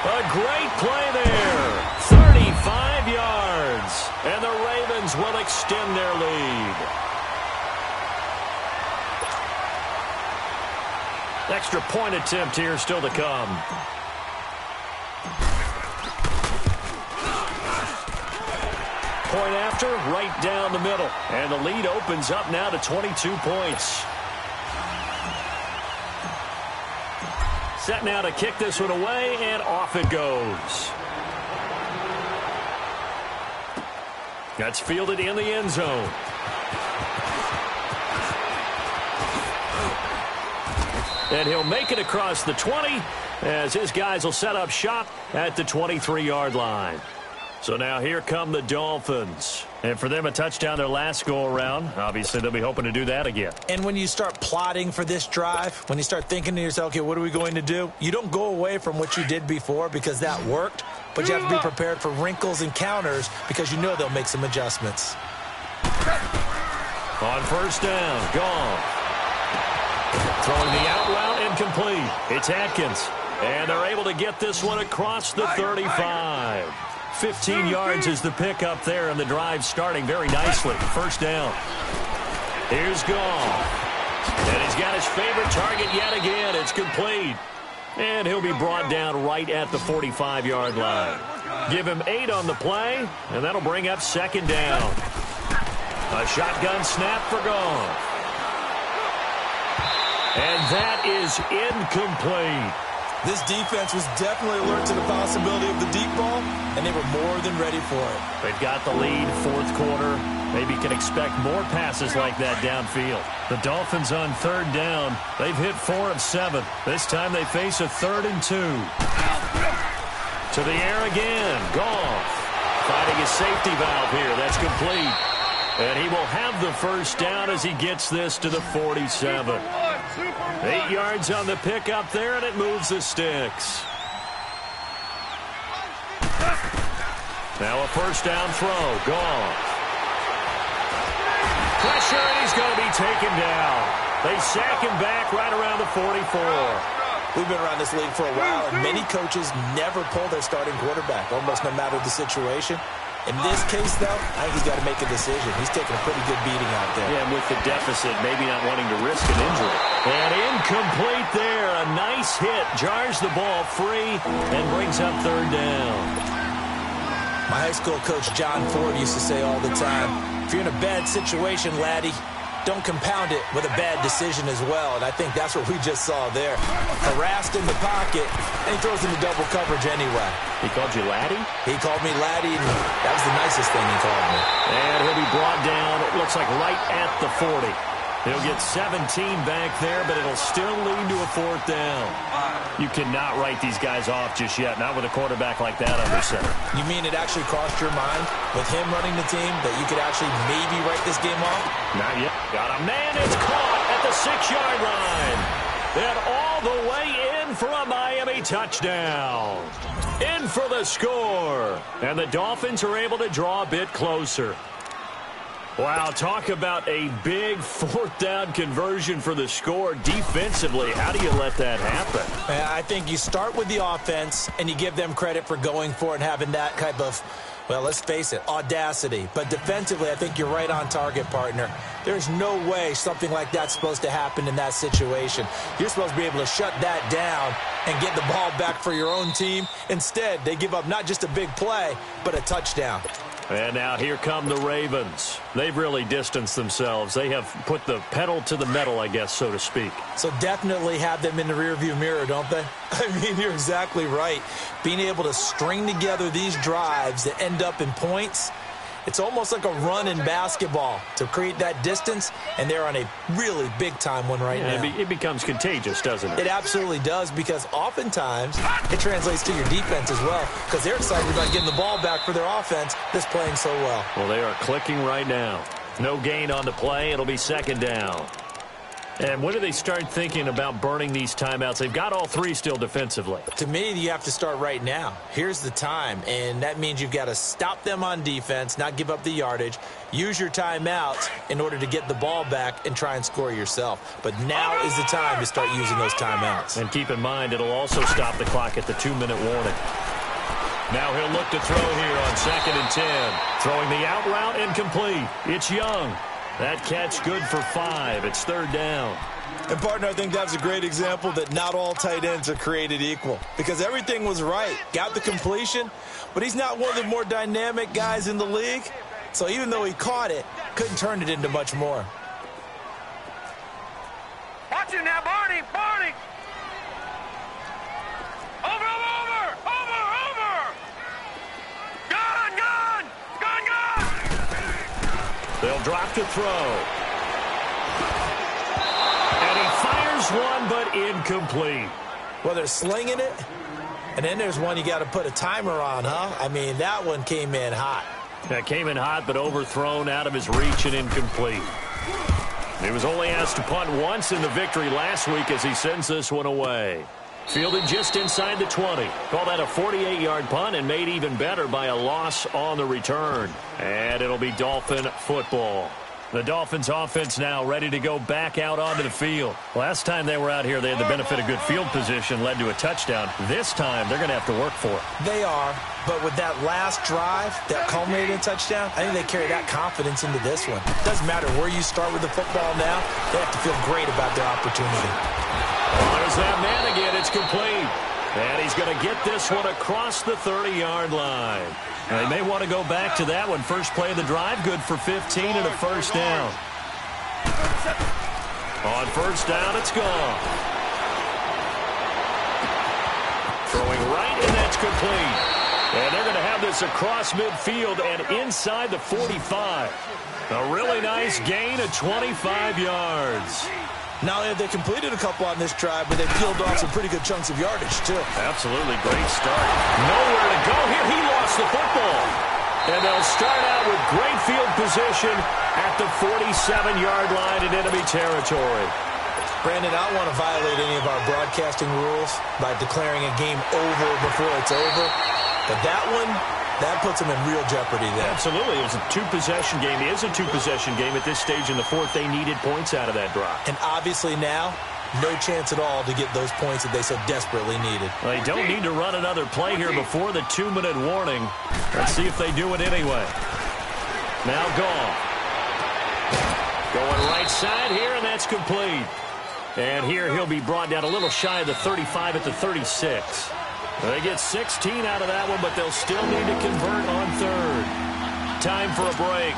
A great play there. 35 yards. And the Ravens will extend their lead. Extra point attempt here still to come. Point after, right down the middle. And the lead opens up now to 22 points. Set now to kick this one away, and off it goes. That's fielded in the end zone. And he'll make it across the 20 as his guys will set up shop at the 23-yard line. So now here come the Dolphins. And for them, a touchdown their last go-around. Obviously, they'll be hoping to do that again.
And when you start plotting for this drive, when you start thinking to yourself, okay, what are we going to do? You don't go away from what you did before because that worked, but you have to be prepared for wrinkles and counters because you know they'll make some adjustments.
On first down, gone. Throwing the out route, incomplete. It's Atkins. And they're able to get this one across the 35. 15 yards is the pickup there, and the drive starting very nicely. First down. Here's Goff. And he's got his favorite target yet again. It's complete. And he'll be brought down right at the 45-yard line. Give him 8 on the play, and that'll bring up second down. A shotgun snap for Goff. And that is incomplete.
This defense was definitely alert to the possibility of the deep ball, and they were more than ready for it.
They've got the lead, fourth quarter. Maybe can expect more passes like that downfield. The Dolphins on third down. They've hit 4 of 7. This time they face a 3rd and 2. To the air again. Goff finding his safety valve here. That's complete. And he will have the first down as he gets this to the 47. 8 yards on the pickup there, and it moves the sticks. Now a first down throw. Goff. Pressure, and he's going to be taken down. They sack him back right around the 44.
We've been around this league for a while, and many coaches never pull their starting quarterback, almost no matter the situation. In this case, though, I think he's got to make a decision. He's taking a pretty good beating out there.
Yeah, and with the deficit, maybe not wanting to risk an injury. And incomplete there. A nice hit. Jars the ball free and brings up third down.
My high school coach, John Ford, used to say all the time, if you're in a bad situation, laddie, don't compound it with a bad decision as well. And I think that's what we just saw there. Harassed in the pocket, and he throws into double coverage anyway.
He called you laddie?
He called me laddie, and that was the nicest thing he called me.
And he'll be brought down, it looks like right at the 40. He'll get 17 back there, but it'll still lead to a 4th down. You cannot write these guys off just yet, not with a quarterback like that under center. You
mean it actually crossed your mind with him running the team that you could actually maybe write this game off?
Not yet. Got a man. It's caught at the 6-yard line. And all the way in for a Miami touchdown. In for the score. And the Dolphins are able to draw a bit closer. Wow, talk about a big 4th down conversion for the score defensively. How do you let that happen?
I think you start with the offense, and you give them credit for going for it and having that type of, well, let's face it, audacity. But defensively, I think you're right on target, partner. There's no way something like that's supposed to happen in that situation. You're supposed to be able to shut that down and get the ball back for your own team. Instead, they give up not just a big play, but a touchdown.
And now here come the Ravens. They've really distanced themselves. They have put the pedal to the metal, I guess, so to speak.
So definitely have them in the rearview mirror, don't they? I mean, you're exactly right. Being able to string together these drives that end up in points, it's almost like a run in basketball to create that distance, and they're on a really big-time one right now.
It becomes contagious, doesn't it?
It absolutely does, because oftentimes it translates to your defense as well, because they're excited about getting the ball back for their offense that's playing so well.
Well, they are clicking right now. No gain on the play. It'll be second down. And when do they start thinking about burning these timeouts? They've got all three still defensively.
To me, you have to start right now. Here's the time, and that means you've got to stop them on defense, not give up the yardage, use your timeouts in order to get the ball back and try and score yourself. But now is the time to start using those timeouts.
And keep in mind, it'll also stop the clock at the 2-minute warning. Now he'll look to throw here on 2nd and 10. Throwing the out route incomplete. It's Young. That catch good for 5. It's 3rd down.
And, partner, I think that's a great example that not all tight ends are created equal. Because everything was right. Got the completion, but he's not one of the more dynamic guys in the league. So even though he caught it, couldn't turn it into much more.
Watch it now, Barney. Barney. Over.
They'll drop to throw. And he fires one, but incomplete.
Well, they're slinging it, and then there's one you got to put a timer on, huh? I mean, that one came in hot.
That came in hot, but overthrown out of his reach and incomplete. He was only asked to punt once in the victory last week as he sends this one away. Fielded just inside the 20. Call that a 48-yard punt and made even better by a loss on the return. And it'll be Dolphin football. The Dolphins offense now ready to go back out onto the field. Last time they were out here, they had the benefit of good field position, led to a touchdown. This time, they're going to have to work for it.
They are, but with that last drive that culminated in a touchdown, I think they carry that confidence into this one. Doesn't matter where you start with the football now, they have to feel great about their opportunity.
There's that man again. It's complete. And he's going to get this one across the 30-yard line. They may want to go back to that one. First play of the drive, good for 15 and a first down. On first down, it's gone. Throwing right, and that's complete. And they're going to have this across midfield and inside the 45. A really nice gain of 25 yards.
Not only have they completed a couple on this drive, but they peeled off some pretty good chunks of yardage, too.
Absolutely great start. Nowhere to go here. He lost the football. And they'll start out with great field position at the 47-yard line in enemy territory.
Brandon, I don't want to violate any of our broadcasting rules by declaring a game over before it's over. But that one, that puts them in real jeopardy there.
Absolutely. It was a two-possession game. It is a two-possession game at this stage in the fourth. They needed points out of that drive.
And obviously now, no chance at all to get those points that they so desperately needed.
Well, they don't need to run another play here before the 2-minute warning. Let's see if they do it anyway. Now Goff. Going right side here, and that's complete. And here he'll be brought down a little shy of the 35 at the 36. They get 16 out of that one, but they'll still need to convert on third. Time for a break.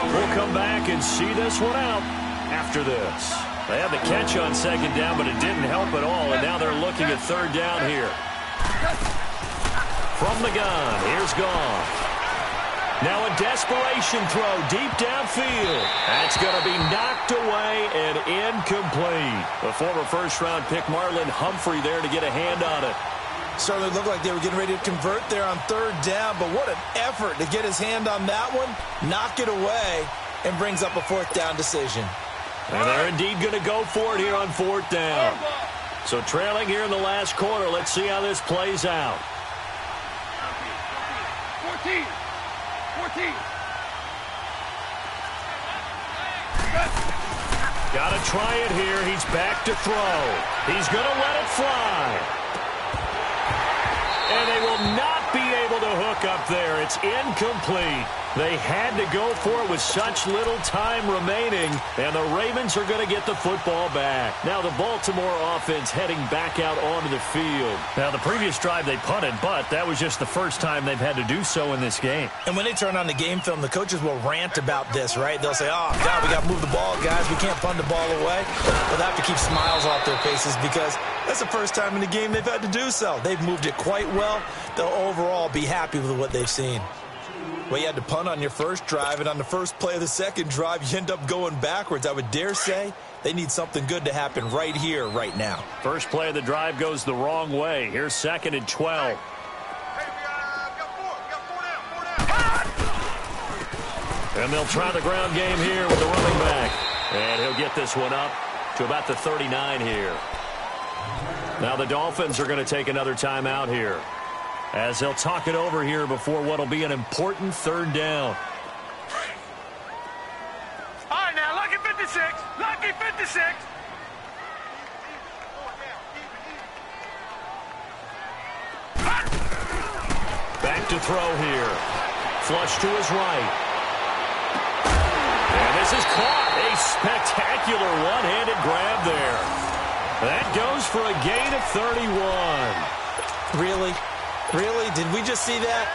We'll come back and see this one out after this. They had the catch on second down, but it didn't help at all, and now they're looking at third down here. From the gun, here's Goff. Now a desperation throw deep downfield. That's going to be knocked away and incomplete. The former first-round pick Marlon Humphrey there to get a hand on it.
Certainly looked like they were getting ready to convert there on third down, but what an effort to get his hand on that one, knock it away, and brings up a fourth down decision.
And they're indeed going to go for it here on fourth down. So trailing here in the last quarter, let's see how this plays out.
14.
Got to try it here. He's back to throw. He's going to let it fly. And they will not be able to hook up there. It's incomplete. They had to go for it with such little time remaining, and the Ravens are going to get the football back. Now the Baltimore offense heading back out onto the field. Now the previous drive they punted, but that was just the first time they've had to do so in this game.
And when they turn on the game film, the coaches will rant about this, right? They'll say, oh, God, we got to move the ball, guys. We can't punt the ball away. But they have to keep smiles off their faces because that's the first time in the game they've had to do so. They've moved it quite well. They'll overall be happy with what they've seen. Well, you had to punt on your first drive, and on the first play of the second drive, you end up going backwards. I would dare say they need something good to happen right here, right now.
First play of the drive goes the wrong way. Here's 2nd and 12. And they'll try the ground game here with the running back. And he'll get this one up to about the 39 here. Now the Dolphins are going to take another timeout here, as they'll talk it over here before what will be an important third down.
All right, now, lucky 56. Lucky 56.
Back to throw here. Flush to his right. And this is caught. A spectacular one-handed grab there. That goes for a gain of 31.
Really? Really? Did we just see that?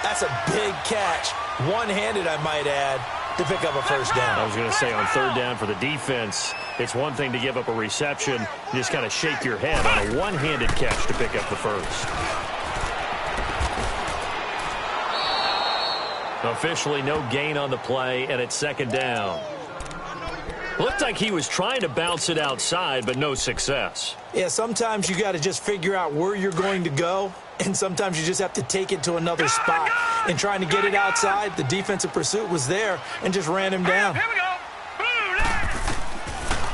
That's a big catch. One-handed, I might add, to pick up a first down.
I was going to say, on third down for the defense, it's one thing to give up a reception. You just kind of shake your head on a one-handed catch to pick up the first. Officially no gain on the play, and it's second down. Looked like he was trying to bounce it outside, but no success.
Yeah, sometimes you got to just figure out where you're going to go, and sometimes you just have to take it to another spot. And trying to get it outside, the defensive pursuit was there and just ran him down.
Here we go.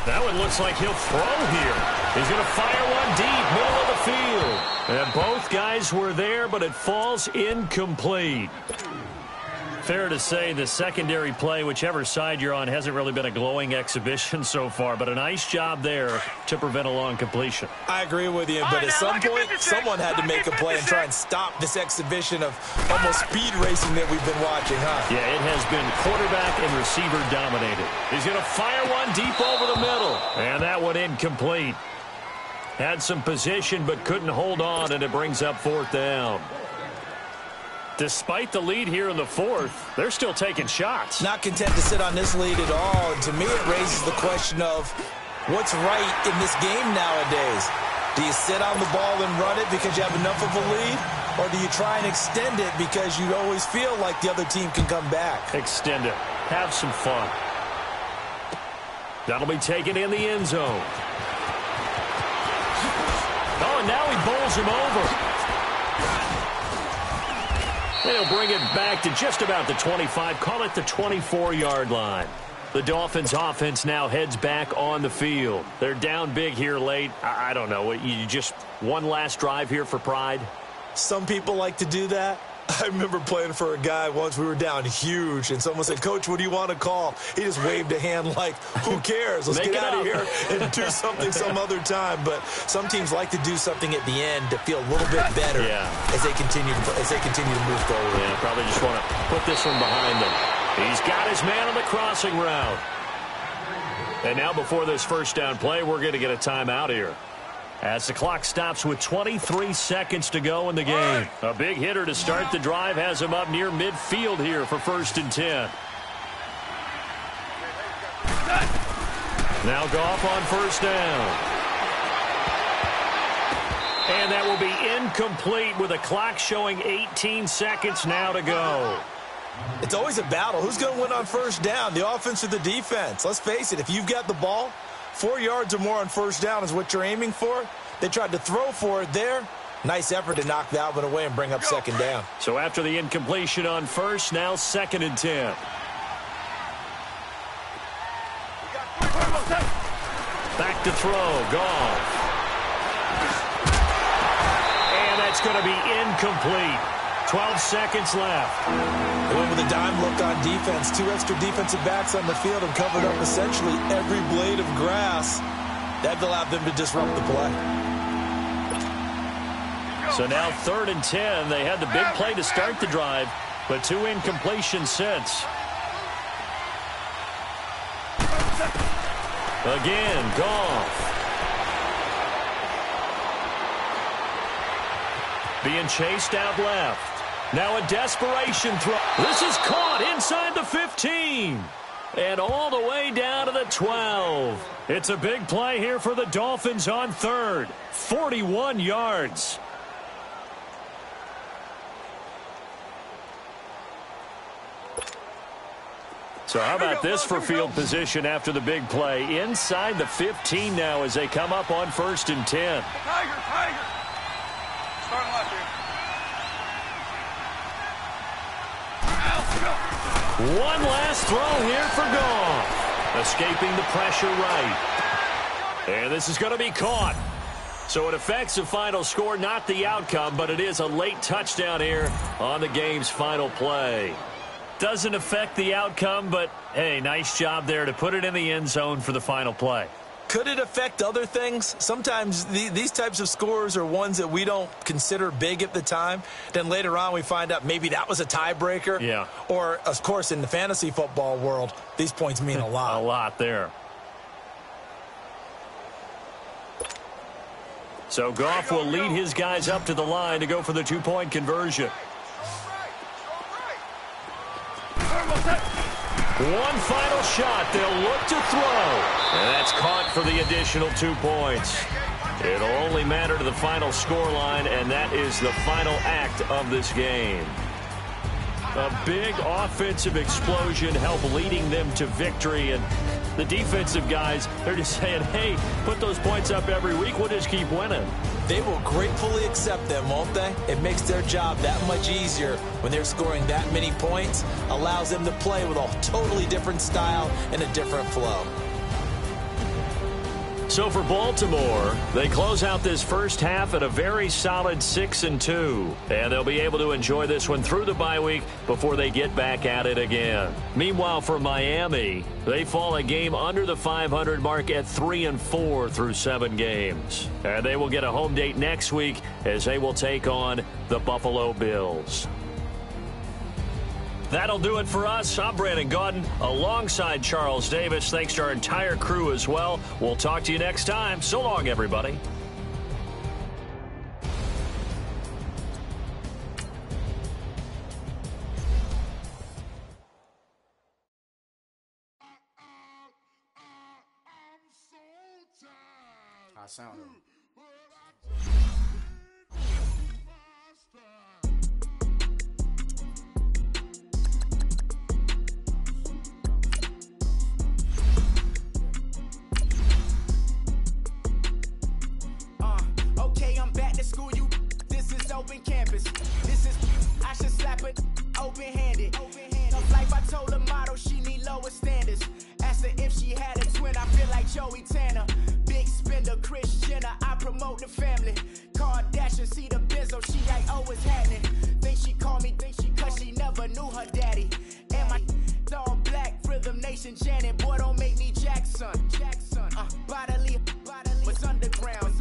That one looks like he'll throw here. He's going to fire one deep, middle of the field. And both guys were there, but it falls incomplete. Fair to say the secondary play, whichever side you're on, hasn't really been a glowing exhibition so far, but a nice job there to prevent a long completion.
I agree with you, but at some point, someone had to make a play and try and stop this exhibition of almost speed racing that we've been watching, huh?
Yeah, it has been quarterback and receiver dominated. He's going to fire one deep over the middle, and that one incomplete. Had some position but couldn't hold on, and it brings up fourth down. Despite the lead here in the fourth, they're still taking shots.
Not content to sit on this lead at all. And to me, it raises the question of what's right in this game nowadays. Do you sit on the ball and run it because you have enough of a lead? Or do you try and extend it because you always feel like the other team can come back?
Extend it. Have some fun. That'll be taken in the end zone. Oh, and now he bowls him over. They'll bring it back to just about the 25, call it the 24-yard line. The Dolphins' offense now heads back on the field. They're down big here late. I don't know. You just one last drive here for pride?
Some people like to do that. I remember playing for a guy once. We were down huge, and someone said, "Coach, what do you want to call?" He just waved a hand like, who cares? Let's get out of here and do something some other time. But some teams like to do something at the end to feel a little bit better as they continue to move forward.
Yeah, probably just want to put this one behind them. He's got his man on the crossing route. And now before this first down play, we're going to get a timeout here, as the clock stops with 23 seconds to go in the game. A big hitter to start the drive has him up near midfield here for 1st and 10. Now Goff on first down. And that will be incomplete with a clock showing 18 seconds now to go.
It's always a battle. Who's going to win on first down, the offense or the defense? Let's face it, if you've got the ball, 4 yards or more on first down is what you're aiming for. They tried to throw for it there. Nice effort to knock that one away and bring up second down.
So after the incompletion on first, now 2nd and 10. Back to throw, Goff. And that's going to be incomplete. 12 seconds left.
They went with a dime look on defense. 2 extra defensive backs on the field and covered up essentially every blade of grass. That allowed them to disrupt the play.
So now 3rd and 10. They had the big play to start the drive, but 2 incompletions since. Again, Goff. Being chased out left. Now a desperation throw. This is caught inside the 15. And all the way down to the 12. It's a big play here for the Dolphins on 3rd. 41 yards. So how about this for field position after the big play? Inside the 15 now as they come up on 1st and 10.
Tiger. Starting left here.
One last throw here for Goff. Escaping the pressure right. And this is going to be caught. So it affects the final score, not the outcome, but it is a late touchdown here on the game's final play. Doesn't affect the outcome, but, hey, nice job there to put it in the end zone for the final play.
Could it affect other things? Sometimes these types of scores are ones that we don't consider big at the time. Then later on we find out maybe that was a tiebreaker.
Yeah.
Or, of course, in the fantasy football world, these points mean a lot.
A lot there. So Goff will lead his guys up to the line to go for the 2-point conversion. One final shot. They'll look to throw. And that's caught for the additional 2 points. It'll only matter to the final scoreline, and that is the final act of this game. A big offensive explosion helped leading them to victory, and the defensive guys, they're just saying, hey, put those points up every week, we'll just keep winning.
They will gratefully accept them, won't they? It makes their job that much easier when they're scoring that many points, allows them to play with a totally different style and a different flow.
So for Baltimore, they close out this first half at a very solid 6-2. And they'll be able to enjoy this one through the bye week before they get back at it again. Meanwhile, for Miami, they fall a game under the 500 mark at 3-4 through 7 games. And they will get a home date next week as they will take on the Buffalo Bills. That'll do it for us. I'm Brandon Gaudin alongside Charles Davis. Thanks to our entire crew as well. We'll talk to you next time. So long, everybody.
I sound it.
Okay, I'm back to school, you. This is open campus. This is, I should slap it open-handed. Of life, I told her motto, she need lower standards. Asked her if she had a twin, I feel like Joey Tanner. Big spender, Kris Jenner, I promote the family. Kardashian, see the Benzo, she like, oh, it's happening. Think she called me, cause she never knew her daddy. And my all black, Rhythm Nation, Janet, boy, don't make me Jackson. Bodily, was underground.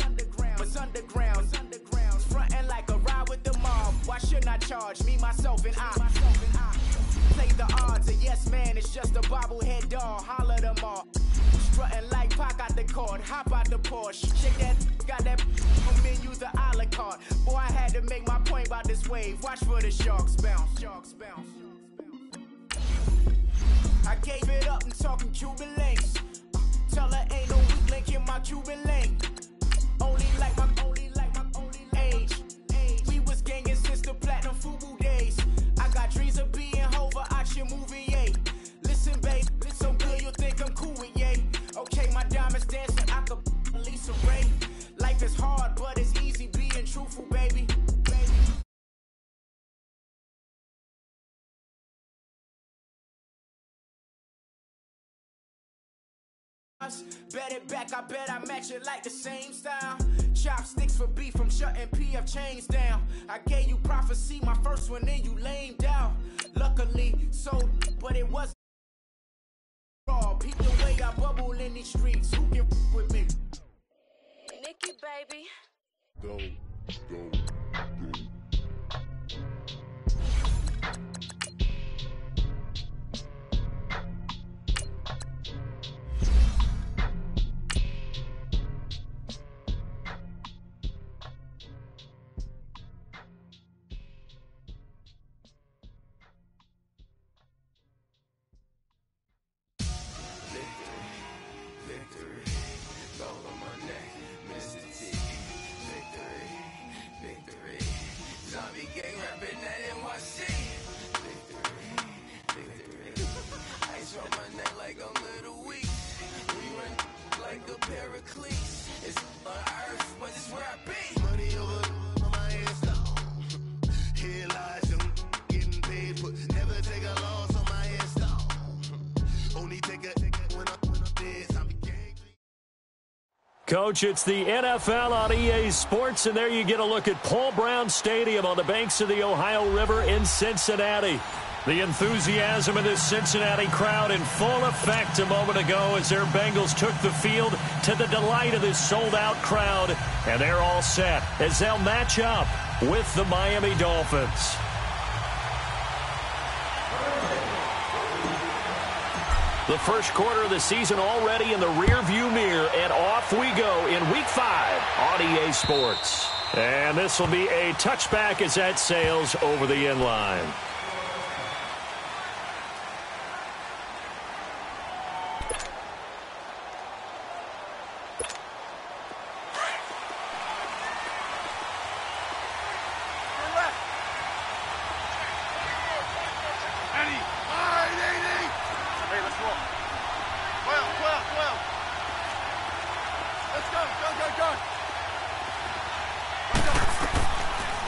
Frontin' like a ride with the mob. Why shouldn't I charge me, myself, and I? Play the odds, a yes man, it's just a bobblehead doll. Holler them all. Strutting like Pac out the court, hop out the Porsche. Shake that, got that menu, the a la carte. Boy, I had to make my point about this wave. Watch for the sharks bounce. I gave it up and talking Cuban links. Tell her ain't no weak link in my Cuban link. Only like my age. We was gangin' since the platinum FUBU days. I got dreams of being Hova out your movie, yay. Listen, babe, so good you'll think I'm cool with yay. Okay, my diamonds dancing, I could Lisa Ray. Life is hard, but it's easy being truthful, baby. Bet it back, I bet I match it like the same style. Chopsticks for beef from shutting PF chains down. I gave you prophecy, my first one, then you lamed down. Luckily, so, but it wasn't raw. Peep the way I bubble in these streets. Who can with me?
Nikki, baby.
Go.
Coach. It's the NFL on EA Sports, and there you get a look at Paul Brown Stadium on the banks of the Ohio River in Cincinnati. The enthusiasm of this Cincinnati crowd in full effect a moment ago as their Bengals took the field to the delight of this sold-out crowd. And they're all set as they'll match up with the Miami Dolphins. The first quarter of the season already in the rearview mirror, and off we go in Week 5 on EA Sports. And this will be a touchback as that sails over the end line.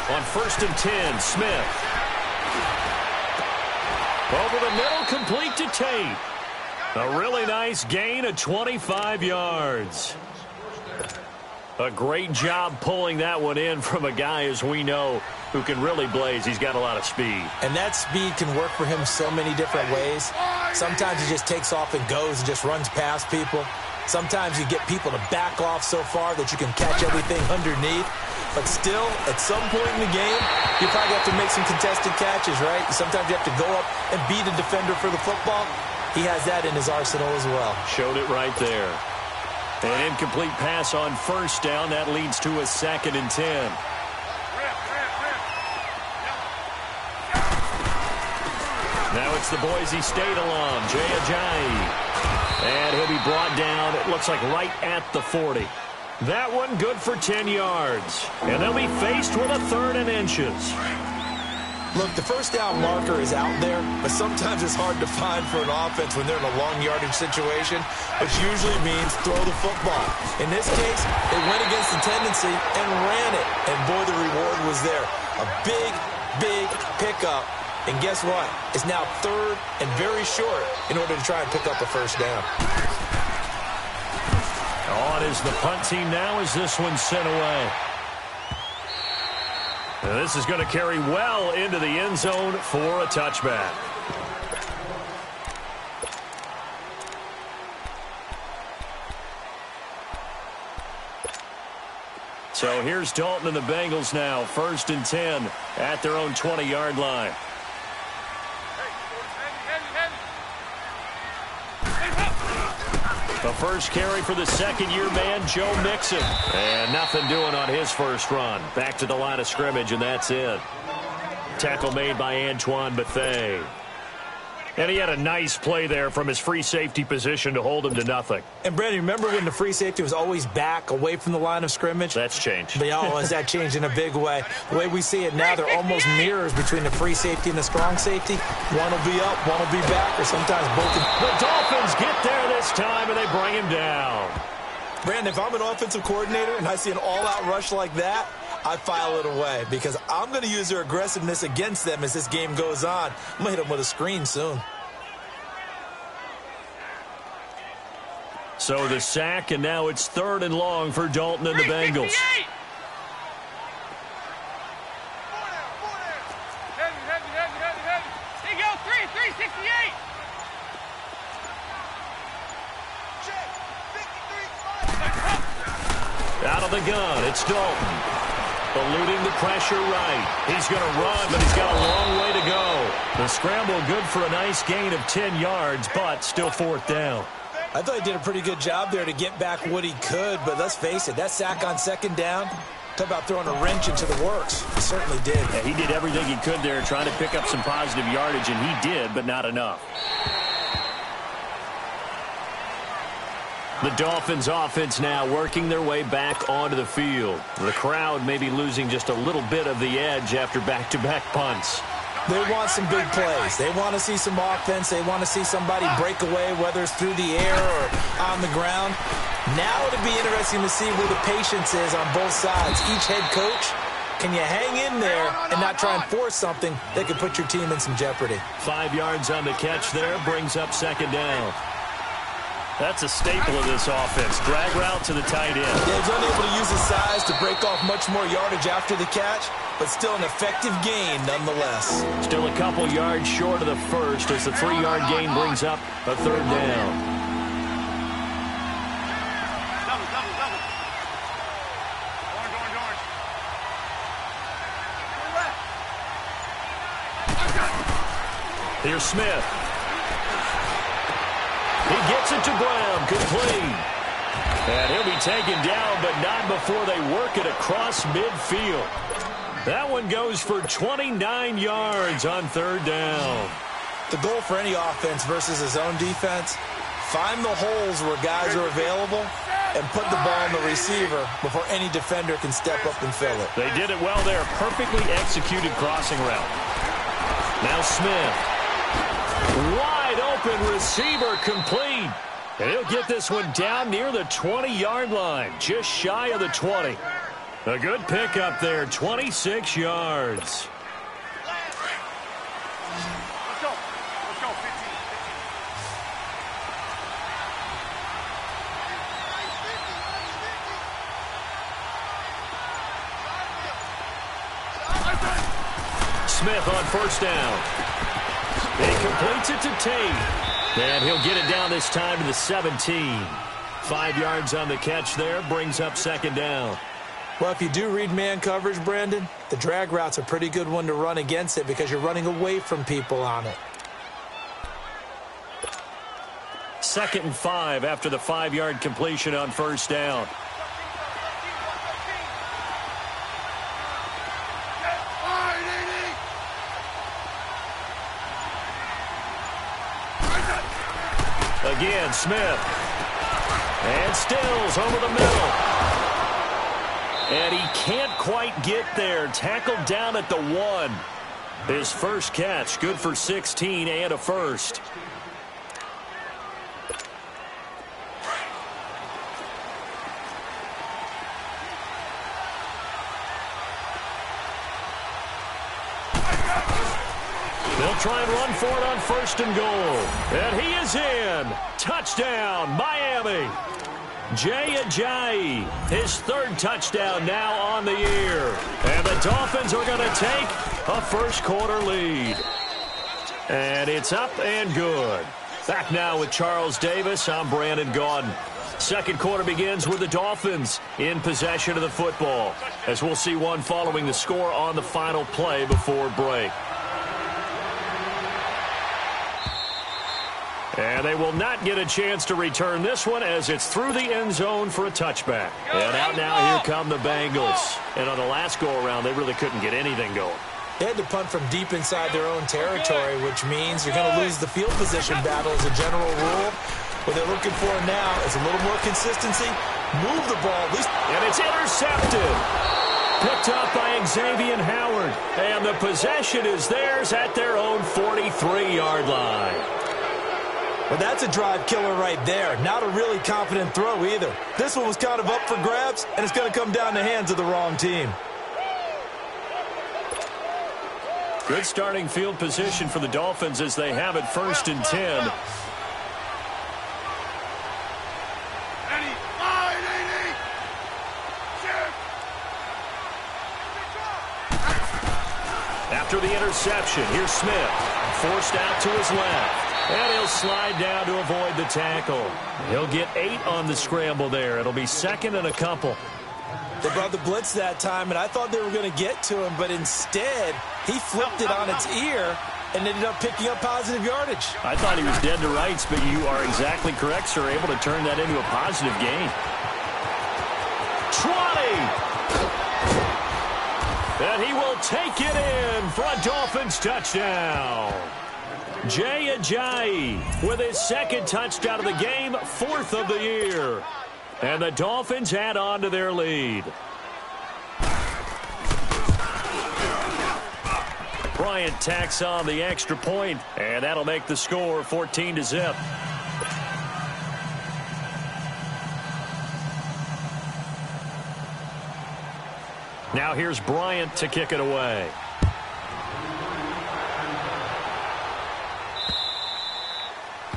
On 1st and 10, Smith. Over the middle, complete to Tate. A really nice gain of 25 yards. A great job pulling that one in from a guy, as we know, who can really blaze. He's got a lot of speed.
And that speed can work for him so many different ways. Sometimes he just takes off and goes and just runs past people. Sometimes you get people to back off so far that you can catch everything underneath. But still, at some point in the game, you probably have to make some contested catches, right? Sometimes you have to go up and beat a defender for the football. He has that in his arsenal as well.
Showed it right there. An incomplete pass on 1st down. That leads to a 2nd and 10. Now it's the Boise State alum, Jay Ajayi. And he'll be brought down, it looks like right at the 40. That one good for 10 yards. And they'll be faced with a 3rd and inches.
Look, the first down marker is out there, but sometimes it's hard to find for an offense when they're in a long yardage situation, which usually means throw the football. In this case, they went against the tendency and ran it. And boy, the reward was there. A big, big pickup. And guess what? It's now 3rd and very short in order to try and pick up a 1st down.
On is the punt team now as this one's sent away. And this is going to carry well into the end zone for a touchback. So here's Dalton and the Bengals now. 1st and 10 at their own 20-yard line. The first carry for the second-year man, Joe Mixon. And nothing doing on his first run. Back to the line of scrimmage, and that's it. Tackle made by Antoine Bethea. And he had a nice play there from his free safety position to hold him to nothing.
And, Brandon, remember when the free safety was always back away from the line of scrimmage?
That's changed.
But, has that changed in a big way? The way we see it now, they're almost mirrors between the free safety and the strong safety. One will be up, one will be back, or sometimes both.
The Dolphins get there this time, and they bring him down.
Brandon, if I'm an offensive coordinator and I see an all-out rush like that, I file it away because I'm going to use their aggressiveness against them as this game goes on. I'm going to hit them with a screen soon.
So the sack, and now it's 3rd and long for Dalton and the Bengals.
Heavy. There you go, 368.
Out of the gun, it's Dalton. Eluding the pressure right. He's going to run, but he's got a long way to go. The scramble good for a nice gain of 10 yards, but still 4th down.
I thought he did a pretty good job there to get back what he could, but let's face it, that sack on 2nd down, talk about throwing a wrench into the works. He certainly did.
Yeah, he did everything he could there trying to pick up some positive yardage, and he did, but not enough. The Dolphins offense now working their way back onto the field. The crowd may be losing just a little bit of the edge after back-to-back punts.
They want some big plays. They want to see some offense. They want to see somebody break away, whether it's through the air or on the ground. Now it'll be interesting to see where the patience is on both sides. Each head coach, can you hang in there and not try and force something that could put your team in some jeopardy?
5 yards on the catch there, brings up 2nd down. That's a staple of this offense. Drag route to the tight end.
Yeah, he's unable to use his size to break off much more yardage after the catch, but still an effective gain nonetheless.
Still a couple yards short of the first as the 3-yard gain brings up a third down. Here's Smith. He gets it to Brown, complete. And he'll be taken down, but not before they work it across midfield. That one goes for 29 yards on third down.
The goal for any offense versus his own defense, find the holes where guys are available and put the ball on the receiver before any defender can step up and fill it.
They did it well there. Perfectly executed crossing route. Now Smith. Wide open receiver, complete. And he'll get this one down near the 20-yard line, just shy of the 20. A good pickup there, 26 yards.
Let's go. Let's go, 15.
Smith on first down. He completes it to Tate. And he'll get it down this time to the 17. 5 yards on the catch there, brings up second down.
Well, if you do read man coverage, Brandon, the drag route's a pretty good one to run against it because you're running away from people on it.
2nd and 5 after the 5-yard completion on first down. Again, Smith. And Stills over the middle. And he can't quite get there. Tackled down at the 1. His first catch, good for 16 and a first. They'll try and run for it on 1st and goal. And he is in. Touchdown, Miami. Jay Ajayi, his 3rd touchdown now on the year. And the Dolphins are going to take a first-quarter lead. And it's up and good. Back now with Charles Davis. I'm Brandon Gaudin. Second quarter begins with the Dolphins in possession of the football, as we'll see one following the score on the final play before break. And they will not get a chance to return this one as it's through the end zone for a touchback. And out now, here come the Bengals. And on the last go-around, they really couldn't get anything going.
They had to punt from deep inside their own territory, which means you're going to lose the field position battle as a general rule. What they're looking for now is a little more consistency. Move the ball, at least.
And it's intercepted. Picked up by Xavier Howard. And the possession is theirs at their own 43-yard line.
Well, that's a drive killer right there. Not a really confident throw either. This one was kind of up for grabs, and it's going to come down the hands of the wrong team.
Good starting field position for the Dolphins as they have it 1st and 10. After the interception, here's Smith. Forced out to his left. And he'll slide down to avoid the tackle. He'll get 8 on the scramble there. It'll be 2nd and a couple.
They brought the blitz that time, and I thought they were going to get to him, but instead, he flipped it on its ear and ended up picking up positive yardage.
I thought he was dead to rights, but you are exactly correct, sir. Able to turn that into a positive gain. 20! And he will take it in for a Dolphins touchdown. Jay Ajayi with his 2nd touchdown of the game, 4th of the year. And the Dolphins add on to their lead. Bryant tacks on the extra point, and that'll make the score 14-0. Now here's Bryant to kick it away.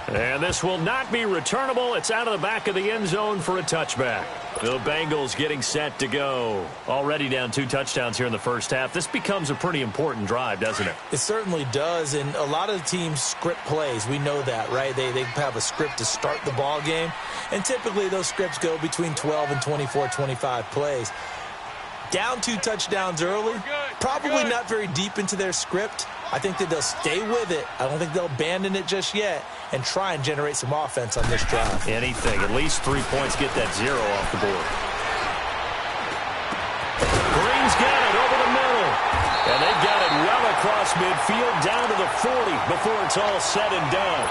And this will not be returnable. It's out of the back of the end zone for a touchback. The Bengals getting set to go. Already down 2 touchdowns here in the first half. This becomes a pretty important drive, doesn't it?
It certainly does, and a lot of the teams script plays. We know that, right? They have a script to start the ball game, and typically those scripts go between 12 and 24, 25 plays. Down 2 touchdowns early, probably not very deep into their script. I think that they'll stay with it. I don't think they'll abandon it just yet and try and generate some offense on this drive.
Anything. At least 3 points. Get that 0 off the board. Green's got it over the middle. And they've got it well across midfield down to the 40 before it's all said and done.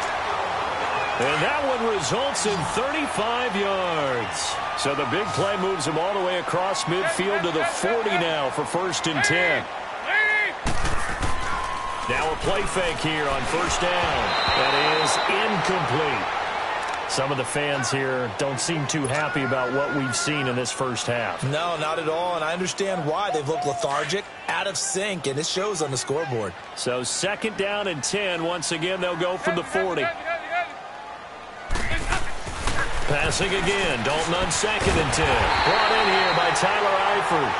And that one results in 35 yards. So the big play moves them all the way across midfield to the 40 now for 1st and 10. Now a play fake here on 1st down. That is incomplete. Some of the fans here don't seem too happy about what we've seen in this first half.
No, not at all, and I understand why. They've looked lethargic, out of sync, and it shows on the scoreboard.
So 2nd down and 10. Once again, they'll go from the 40. Passing again. Dalton on 2nd and 10. Brought in here by Tyler Eifert.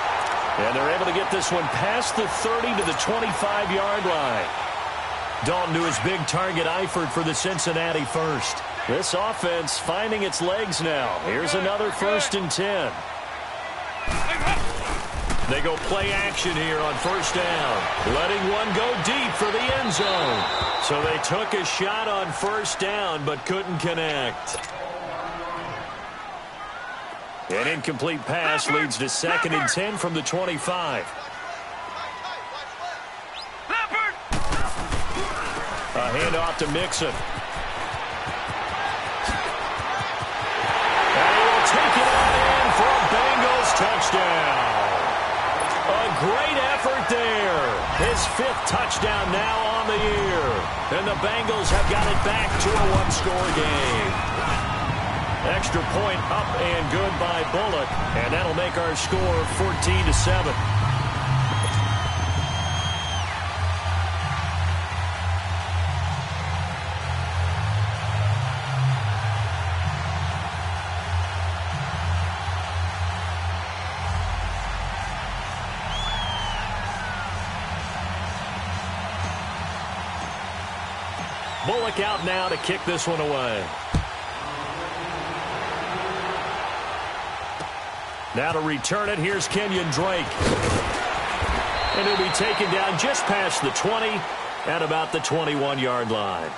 And they're able to get this one past the 30 to the 25-yard line. Dalton to his big target, Eifert, for the Cincinnati first. This offense finding its legs now. Here's another 1st and 10. They go play action here on 1st down. Letting one go deep for the end zone. So they took a shot on 1st down but couldn't connect. An incomplete pass leads to 2nd and 10 from the 25. A handoff to Mixon. And he will take it out in for a Bengals touchdown. A great effort there. His 5th touchdown now on the year. And the Bengals have got it back to a 1-score game. Extra point up and good by Bullock. And that'll make our score 14-7. Bullock out now to kick this one away. Now to return it, here's Kenyon Drake. And he'll be taken down just past the 20 at about the 21-yard line.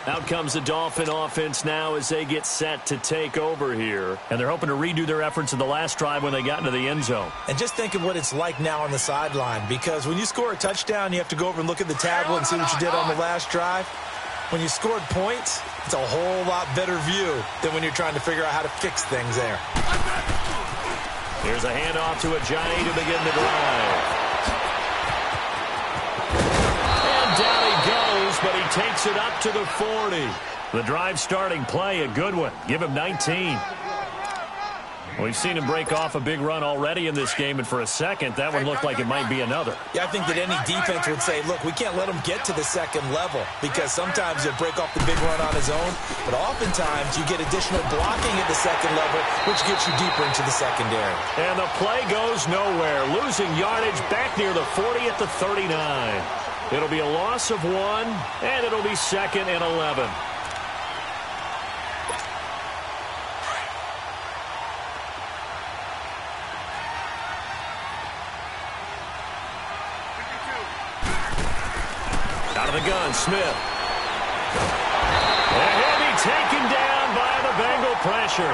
Out comes the Dolphin offense now as they get set to take over here. And they're hoping to redo their efforts in the last drive when they got into the end zone.
And just think of what it's like now on the sideline, because when you score a touchdown, you have to go over and look at the tablet and see what you did on the last drive. When you scored points, it's a whole lot better view than when you're trying to figure out how to fix things there.
Here's a handoff to Ajayi to begin the drive. And down he goes, but he takes it up to the 40. The drive starting play, a good one. Give him 19. We've seen him break off a big run already in this game, and for a second, that one looked like it might be another.
Yeah, I think that any defense would say, look, we can't let him get to the 2nd level, because sometimes he'll break off the big run on his own, but oftentimes you get additional blocking at the 2nd level, which gets you deeper into the secondary.
And the play goes nowhere, losing yardage back near the 40 at the 39. It'll be a loss of 1, and it'll be 2nd and 11. Out of the gun, Smith. And he'll be taken down by the Bengal pressure.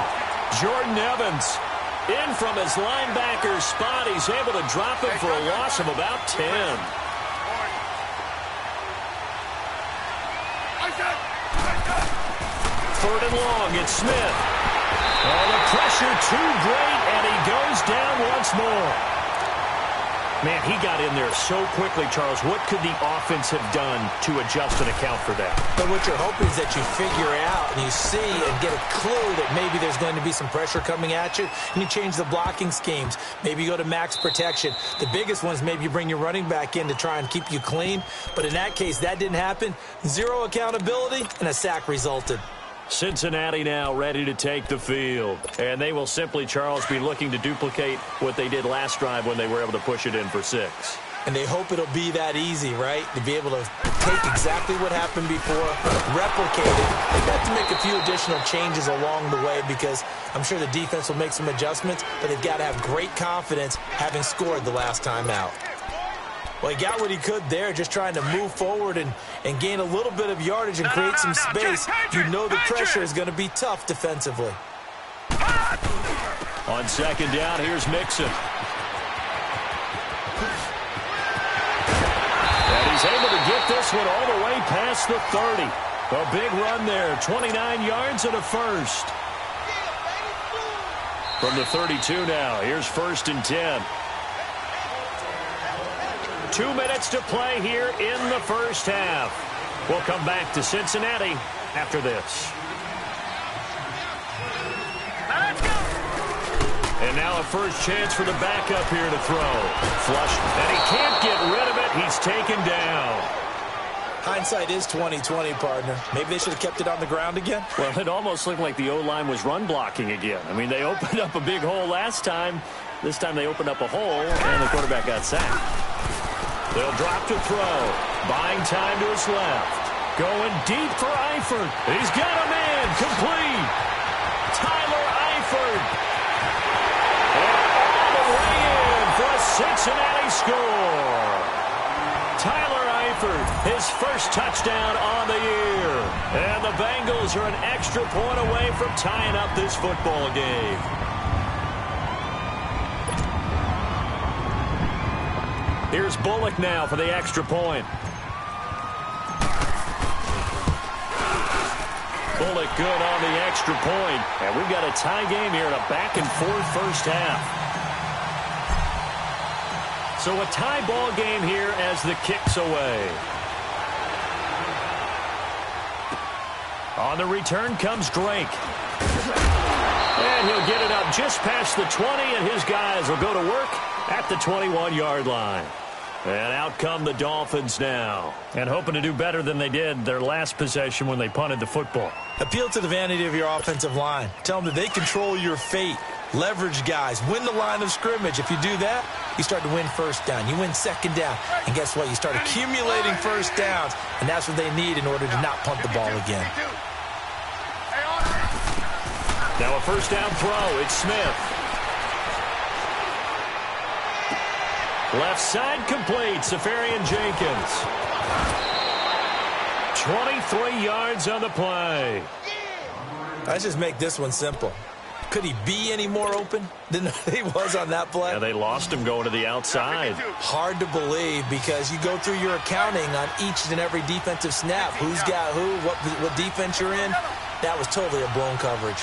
Jordan Evans in from his linebacker spot. He's able to drop him for a loss of about 10. Third and long, it's Smith. Oh, the pressure too great, and he goes down once more. Man, he got in there so quickly, Charles. What could the offense have done to adjust and account for that?
But what you're hoping is that you figure out and you see and get a clue that maybe there's going to be some pressure coming at you, and you change the blocking schemes. Maybe you go to max protection. The biggest one is maybe you bring your running back in to try and keep you clean. But in that case, that didn't happen. Zero accountability, and a sack resulted.
Cincinnati now ready to take the field. And they will simply, Charles, be looking to duplicate what they did last drive when they were able to push it in for 6.
And they hope it'll be that easy, right? To be able to take exactly what happened before, replicate it. They've got to make a few additional changes along the way because I'm sure the defense will make some adjustments, but they've got to have great confidence having scored the last time out. Well, he got what he could there, just trying to move forward and gain a little bit of yardage and create some space. You know the pressure is going to be tough defensively.
On second down, here's Mixon. And he's able to get this one all the way past the 30. A big run there, 29 yards and a first. From the 32 now, here's 1st and 10. 2 minutes to play here in the first half. We'll come back to Cincinnati after this. And now a first chance for the backup here to throw. Flush, and he can't get rid of it. He's taken down.
Hindsight is 20/20, partner. Maybe they should have kept it on the ground again.
Well, it almost looked like the O-line was run blocking again. I mean, they opened up a big hole last time. This time they opened up a hole, and the quarterback got sacked. They'll drop to throw. Buying time to his left. Going deep for Eifert. He's got a man. Complete. Tyler Eifert. And all the way in for a Cincinnati score. Tyler Eifert, his first touchdown on the year. And the Bengals are an extra point away from tying up this football game. Here's Bullock now for the extra point. Bullock good on the extra point. And we've got a tie game here in a back-and-forth first half. So a tie ball game here as the kick's away. On the return comes Drake. And he'll get it up just past the 20, and his guys will go to work at the 21-yard line. And out come the Dolphins now. And hoping to do better than they did their last possession when they punted the football.
Appeal to the vanity of your offensive line. Tell them that they control your fate. Leverage guys. Win the line of scrimmage. If you do that, you start to win first down. You win second down. And guess what? You start accumulating first downs. And that's what they need in order to not punt the ball again.
Now a first down throw. It's Smith. Left side complete. Safarian Jenkins. 23 yards on the play.
Let's just make this one simple. Could he be any more open than he was on that play?
Yeah, they lost him going to the outside.
Hard to believe because you go through your accounting on each and every defensive snap. Who's got who, what defense you're in. That was totally a blown coverage.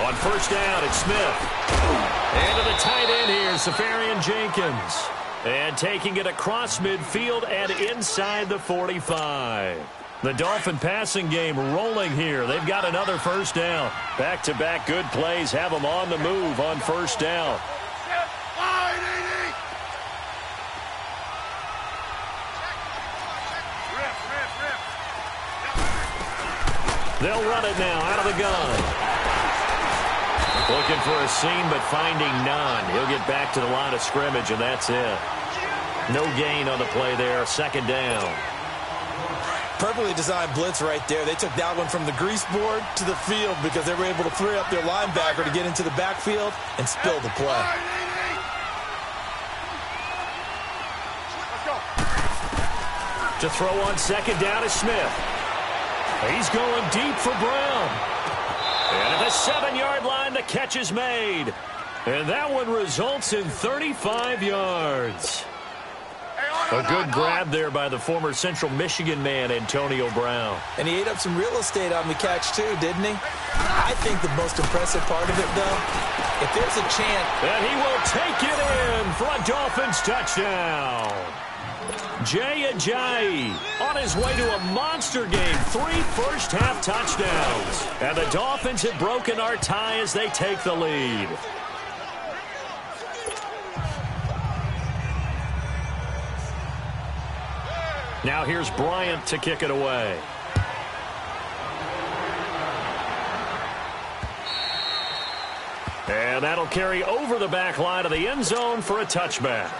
On first down, it's Smith. And to the tight end here, Safarian Jenkins. And taking it across midfield and inside the 45. The Dolphin passing game rolling here. They've got another first down. Back-to-back good plays have them on the move on first down. They'll run it now out of the gun. Looking for a seam, but finding none. He'll get back to the line of scrimmage, and that's it. No gain on the play there. Second down.
Perfectly designed blitz right there. They took that one from the grease board to the field because they were able to free up their linebacker to get into the backfield and spill the play.
To throw on second down is Smith. He's going deep for Brown. And at the 7-yard line, the catch is made. And that one results in 35 yards. A good grab there by the former Central Michigan man, Antonio Brown.
And he ate up some real estate on the catch, too, didn't he? I think the most impressive part of it, though, If there's a chance.
And he will take it in for a Dolphins touchdown. Jay Ajayi on his way to a monster game. 3 first-half touchdowns. And the Dolphins have broken our tie as they take the lead. Now here's Bryant to kick it away. And that'll carry over the back line of the end zone for a touchback.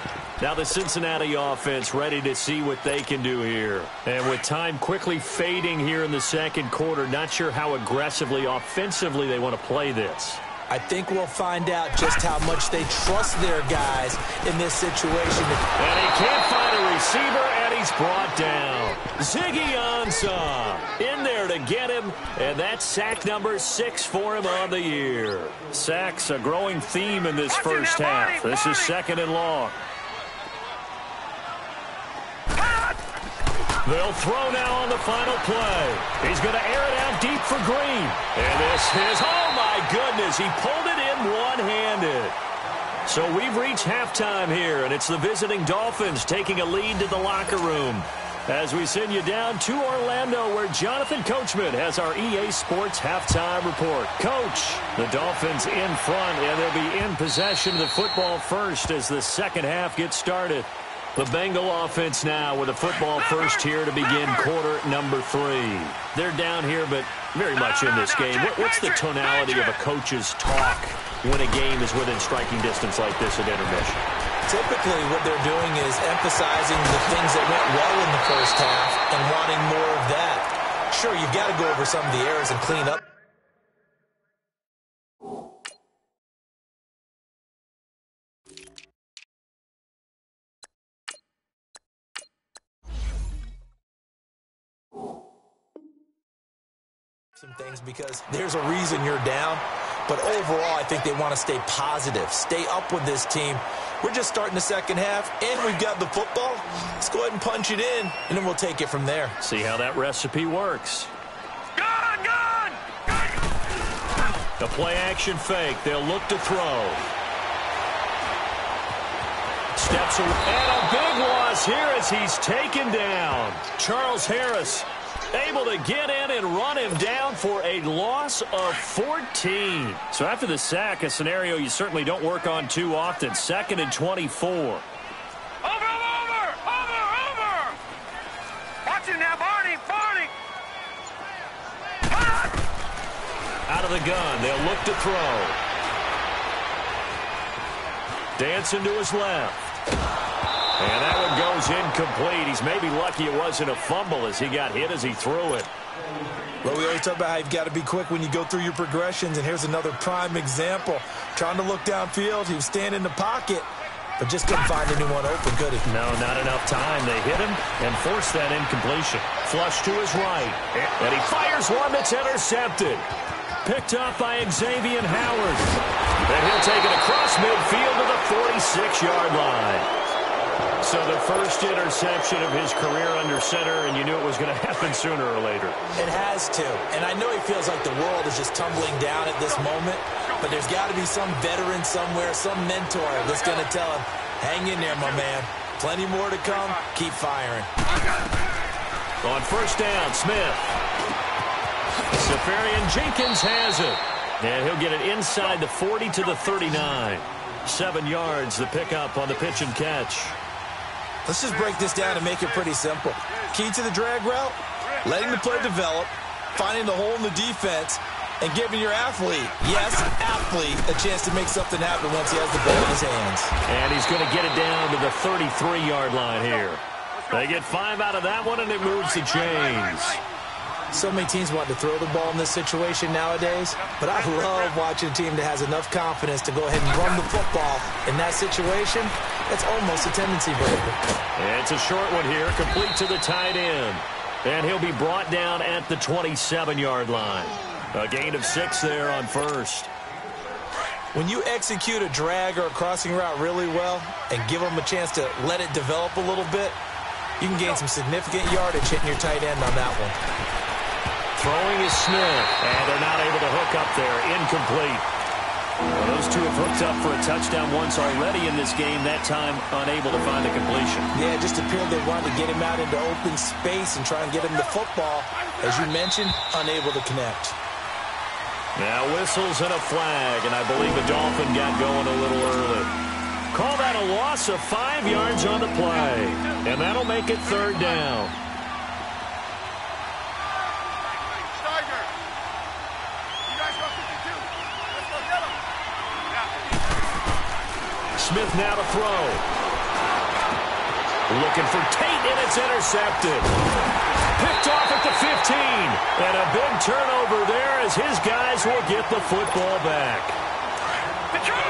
Now the Cincinnati offense ready to see what they can do here. And with time quickly fading here in the second quarter, not sure how aggressively, offensively they want to play this.
I think we'll find out just how much they trust their guys in this situation.
And he can't find a receiver, and he's brought down. Ziggy Ansah in there to get him, and that's sack number 6 for him on the year. Sacks a growing theme in this first half. This is 2nd and long. They'll throw now on the final play. He's going to air it out deep for Green. And this is, oh my goodness, he pulled it in one-handed. So we've reached halftime here, and it's the visiting Dolphins taking a lead to the locker room as we send you down to Orlando, where Jonathan Coachman has our EA Sports halftime report. Coach, the Dolphins in front, and they'll be in possession of the football first as the second half gets started. The Bengal offense now with the football first here to begin quarter number 3. They're down here, but very much in this game. What's the tonality of a coach's talk when a game is within striking distance like this at intermission?
Typically, what they're doing is emphasizing the things that went well in the first half and wanting more of that. Sure, you've got to go over some of the errors and clean up. Some things because there's a reason you're down. But overall, I think they want to stay positive, stay up with this team. We're just starting the second half, and we've got the football. Let's go ahead and punch it in, and then we'll take it from there.
See how that recipe works.
Gone!
The play-action fake. They'll look to throw. Steps away. And a big loss here as he's taken down. Charles Harris able to get in and run him down for a loss of 14. So after the sack, a scenario you certainly don't work on too often. 2nd and 24.
Over! Watch it now, Barney!
Out of the gun, they'll look to throw. Dancing to his left. And that one goes incomplete. He's maybe lucky it wasn't a fumble as he got hit as he threw it.
Well, we always talk about how you've got to be quick when you go through your progressions, and here's another prime example. Trying to look downfield, he was standing in the pocket, but just couldn't find anyone open, could he?
No, not enough time. They hit him and forced that incompletion. Flush to his right, and he fires one that's intercepted. Picked up by Xavier Howard. And he'll take it across midfield to the 46-yard line. So the first interception of his career under center, and you knew it was going to happen sooner or later.
It has to. And I know he feels like the world is just tumbling down at this moment, but there's got to be some veteran somewhere, some mentor that's going to tell him, hang in there, my man. Plenty more to come. Keep firing.
On first down, Smith. Safarian Jenkins has it. And he'll get it inside the 40 to the 39. 7 yards, the pickup on the pitch and catch.
Let's just break this down and make it pretty simple. Key to the drag route, letting the play develop, finding the hole in the defense, and giving your athlete, yes, athlete, a chance to make something happen once he has the ball in his hands.
And he's going to get it down to the 33-yard line here. They get 5 out of that one, and it moves the chains.
So many teams want to throw the ball in this situation nowadays, but I love watching a team that has enough confidence to go ahead and run the football. In that situation, it's almost a tendency breaker.
It's a short one here, complete to the tight end. And he'll be brought down at the 27-yard line. A gain of 6 there on first.
When you execute a drag or a crossing route really well and give them a chance to let it develop a little bit, you can gain some significant yardage hitting your tight end on that one.
Throwing is Smith, and they're not able to hook up there. Incomplete. Well, those two have hooked up for a touchdown once already in this game, that time unable to find the completion.
Yeah, it just appeared they wanted to get him out into open space and try and get him the football. As you mentioned, unable to connect.
Now whistles and a flag, and I believe a Dolphin got going a little early. Call that a loss of 5 yards on the play, and that'll make it 3rd down. Smith now to throw. Looking for Tate, and it's intercepted. Picked off at the 15. And a big turnover there as his guys will get the football back.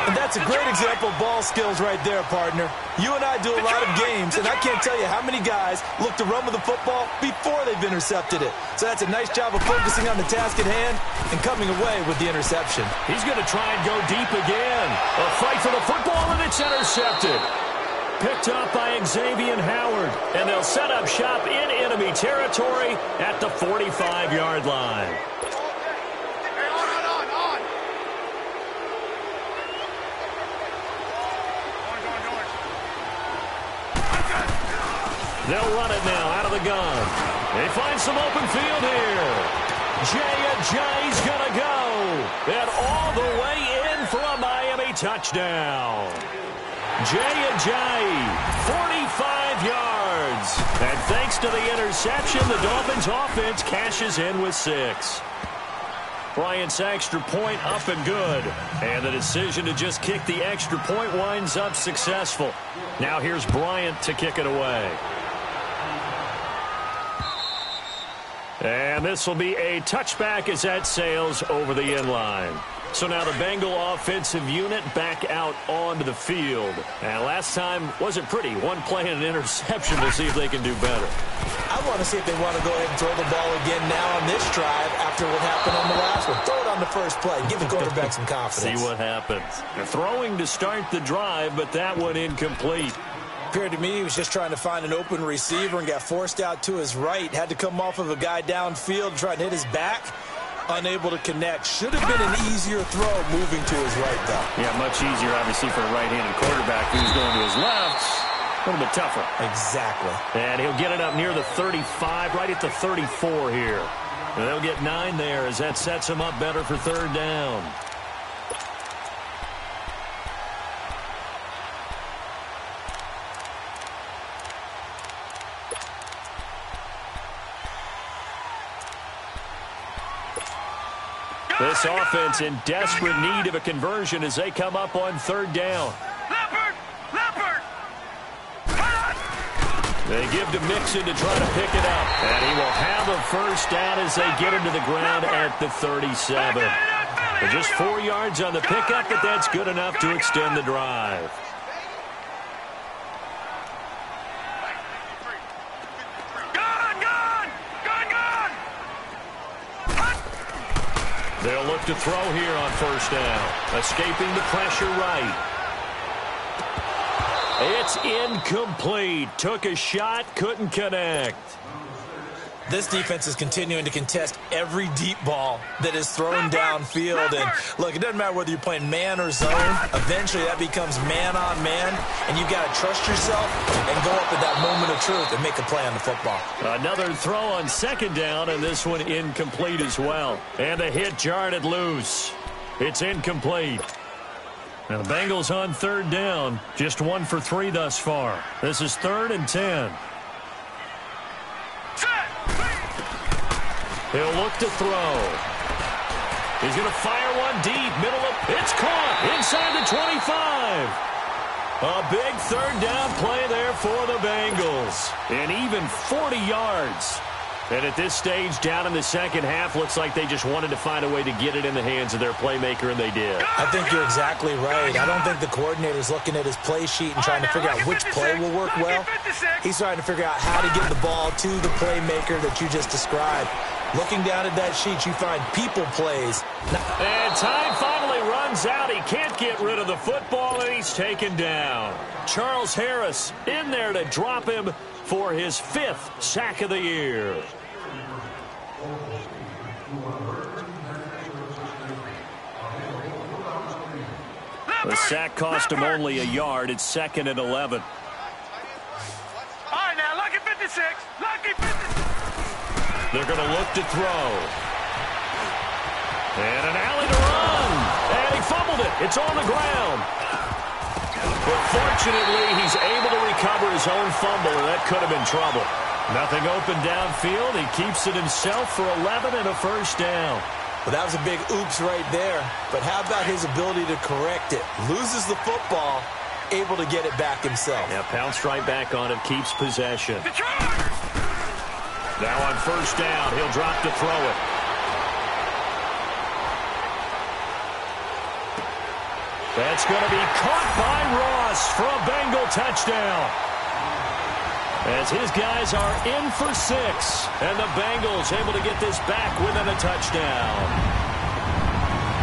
And that's a great example of ball skills right there, partner. You and I do a lot of games, and I can't tell you how many guys look to run with the football before they've intercepted it. So that's a nice job of focusing on the task at hand and coming away with the interception.
He's going to try and go deep again. A fight for the football, and it's intercepted. Picked up by Xavier Howard, and they'll set up shop in enemy territory at the 45-yard line. They'll run it now out of the gun. They find some open field here. Jay's going to go. And all the way in for a Miami touchdown. Jay, 45 yards. And thanks to the interception, the Dolphins offense cashes in with 6. Bryant's extra point up and good. And the decision to just kick the extra point winds up successful. Now here's Bryant to kick it away. And this will be a touchback as that sails over the end line. So now the Bengal offensive unit back out onto the field. And last time wasn't pretty. One play and an interception. We'll see if they can do better.
I want to see if they want to go ahead and throw the ball again now on this drive after what happened on the last one. Throw it on the first play. Give the quarterback some confidence.
See what happens. They're throwing to start the drive, but that one incomplete.
Appeared to me he was just trying to find an open receiver and got forced out to his right. Had to come off of a guy downfield, try and hit his back. Unable to connect. Should have been an easier throw moving to his right, though.
Yeah, much easier, obviously, for a right-handed quarterback who's going to his left. A little bit tougher.
Exactly.
And he'll get it up near the 35, right at the 34 here. And they'll get 9 there as that sets him up better for 3rd down. This offense in desperate need of a conversion as they come up on 3rd down.
Leopard!
They give to Mixon to try to pick it up. And he will have a first down as they get him to the ground at the 37. But just 4 yards on the pickup, but that's good enough to extend the drive. They'll look to throw here on 1st down. Escaping the pressure right. It's incomplete. Took a shot, couldn't connect.
This defense is continuing to contest every deep ball that is thrown downfield. And look, it doesn't matter whether you're playing man or zone. Eventually that becomes man on man, and you've got to trust yourself and go up at that moment of truth and make a play on the football.
Another throw on 2nd down, and this one incomplete as well. And the hit jarred it loose. It's incomplete. Now the Bengals on 3rd down, just 1 for 3 thus far. This is 3rd and 10. He'll look to throw. He's going to fire one deep, middle of, it's caught inside the 25. A big 3rd down play there for the Bengals. And even 40 yards. And at this stage, down in the 2nd half, looks like they just wanted to find a way to get it in the hands of their playmaker, and they did.
I think you're exactly right. I don't think the coordinator's looking at his play sheet and trying to figure out which play will work well. He's trying to figure out how to get the ball to the playmaker that you just described. Looking down at that sheet, you find people plays.
And time finally runs out. He can't get rid of the football, and he's taken down. Charles Harris in there to drop him for his 5th sack of the year. The sack cost him only a yard. It's 2nd and 11.
All right, now, lucky 56. Lucky 56.
They're going to look to throw. And an alley to run. And he fumbled it. It's on the ground. But fortunately, he's able to recover his own fumble, and that could have been trouble. Nothing open downfield. He keeps it himself for 11 and a first down.
Well, that was a big oops right there. But how about his ability to correct it? Loses the football, able to get it back himself.
Yeah, pounced right back on it, keeps possession. Now on first down, he'll drop to throw it. That's going to be caught by Ross for a Bengal touchdown. As his guys are in for 6, and the Bengals able to get this back within a touchdown.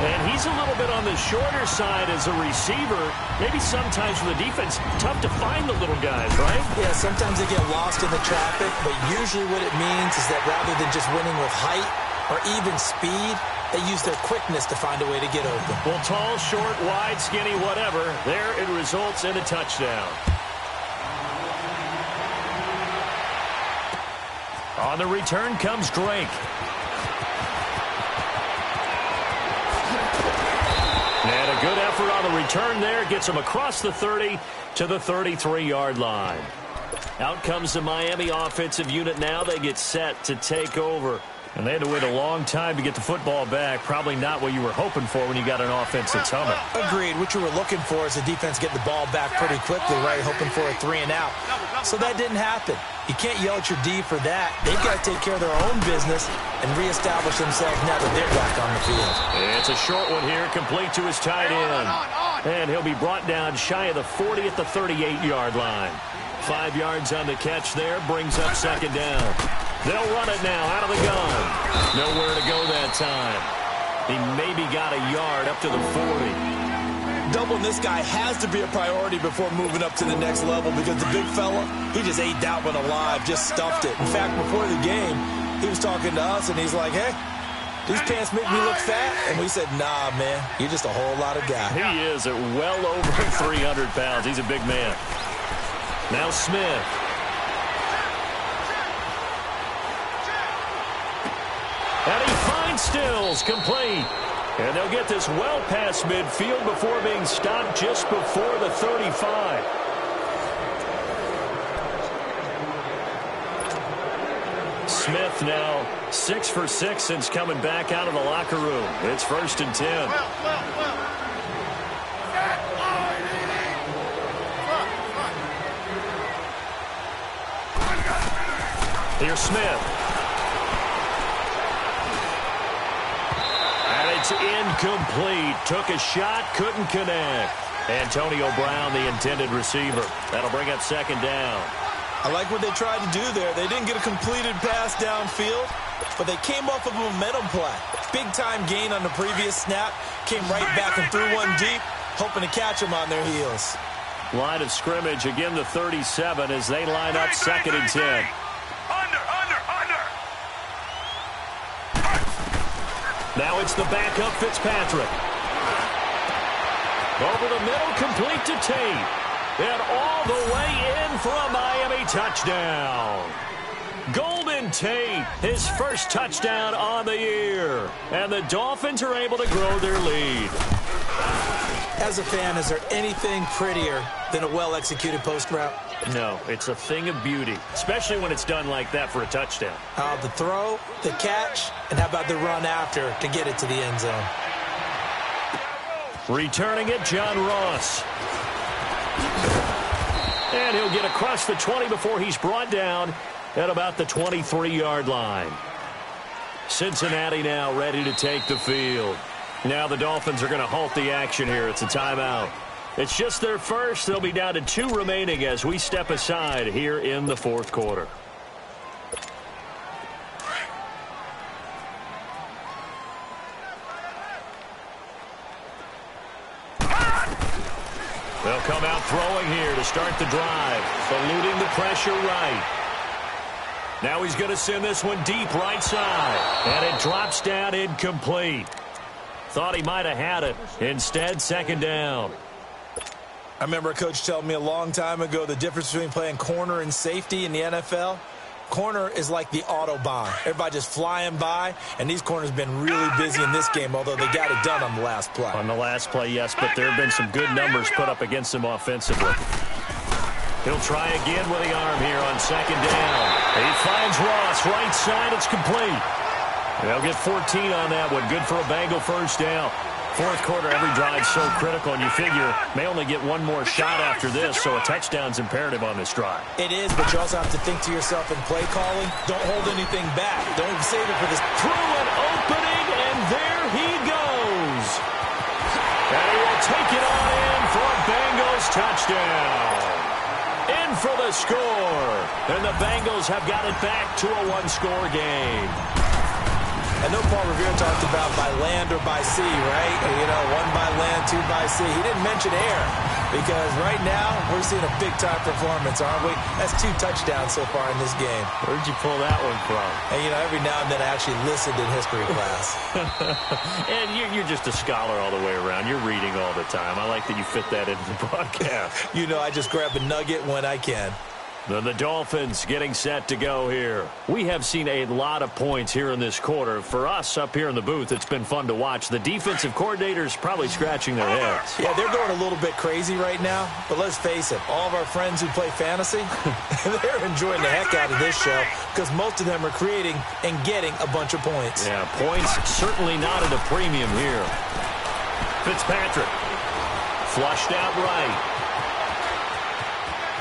And he's a little bit on the shorter side as a receiver. Maybe sometimes for the defense, tough to find the little guys, right?
Yeah, sometimes they get lost in the traffic, but usually what it means is that rather than just winning with height or even speed, they use their quickness to find a way to get open.
Well, tall, short, wide, skinny, whatever, there it results in a touchdown. On the return comes Drake. And a good effort on the return there. Gets him across the 30 to the 33-yard line. Out comes the Miami offensive unit now. They get set to take over. And they had to wait a long time to get the football back. Probably not what you were hoping for when you got an offense that's humming.
Agreed. What you were looking for is the defense getting the ball back pretty quickly, right? Hoping for a 3 and out. So that didn't happen. You can't yell at your D for that. They've got to take care of their own business and reestablish themselves now that they're back on the field.
It's a short one here, complete to his tight end. And he'll be brought down shy of the 40 at the 38-yard line. 5 yards on the catch there, brings up 2nd down. They'll run it now out of the gun. Nowhere to go that time. He maybe got a yard up to the 40.
Doubling this guy has to be a priority before moving up to the next level because the big fella, he just ate that one alive, just stuffed it. In fact, before the game, he was talking to us, and he's like, hey, these pants make me look fat. And we said, nah, man, you're just a whole lot of guy.
He is at well over 300 pounds. He's a big man. Now Smith. And he finds Stills, complete. And they'll get this well past midfield before being stopped just before the 35. Smith now 6 for 6 since coming back out of the locker room. It's 1st and 10. Here's Smith. It's incomplete. Took a shot, couldn't connect. Antonio Brown, the intended receiver. That'll bring up 2nd down.
I like what they tried to do there. They didn't get a completed pass downfield, but they came off of a momentum play. Big-time gain on the previous snap. Came right back and threw one deep, hoping to catch them on their heels.
Line of scrimmage, again the 37 as they line up 2nd and 10. Now it's the backup Fitzpatrick. Over the middle, complete to Tate. And all the way in for a Miami touchdown. Golden Tate, his first touchdown on the year. And the Dolphins are able to grow their lead.
As a fan, is there anything prettier than a well-executed post route?
No, it's a thing of beauty, especially when it's done like that for a touchdown.
The throw, the catch, and how about the run after to get it to the end zone?
Returning it, John Ross. And he'll get across the 20 before he's brought down at about the 23-yard line. Cincinnati now ready to take the field. Now the Dolphins are going to halt the action here. It's a timeout. It's just their first. They'll be down to 2 remaining as we step aside here in the 4th quarter. They'll come out throwing here to start the drive, eluding the pressure right. Now he's going to send this one deep right side, and it drops down incomplete. Thought he might have had it. Instead, 2nd down.
I remember a coach telling me a long time ago the difference between playing corner and safety in the NFL. Corner is like the Autobahn. Everybody just flying by, and these corners have been really busy in this game, although they got it done on the last play.
On the last play, yes, but there have been some good numbers put up against him offensively. He'll try again with the arm here on second down. He finds Ross, right side, it's complete. They'll get 14 on that one. Good for a Bengal first down. Fourth quarter, every drive so critical, and you figure may only get one more shot after this, so a touchdown's imperative on this drive.
It is, but you also have to think to yourself in play calling, don't hold anything back. Don't save it for this.
Through an opening, and there he goes. And he will take it on in for a Bengals touchdown. In for the score. And the Bengals have got it back to a one-score game.
I know Paul Revere talked about by land or by sea, right? You know, one by land, two by sea. He didn't mention air because right now we're seeing a big-time performance, aren't we? That's 2 touchdowns so far in this game.
Where'd you pull that one from?
And, you know, every now and then I actually listened in history class.
And you're just a scholar all the way around. You're reading all the time. I like that you fit that into the broadcast.
You know, I just grab a nugget when I can.
The Dolphins getting set to go here. We have seen a lot of points here in this quarter. For us up here in the booth, it's been fun to watch. The defensive coordinators probably scratching their heads.
Yeah, they're going a little bit crazy right now. But let's face it, all of our friends who play fantasy, they're enjoying the heck out of this show because most of them are creating and getting a bunch of points.
Yeah, points certainly not at a premium here. Fitzpatrick flushed out right.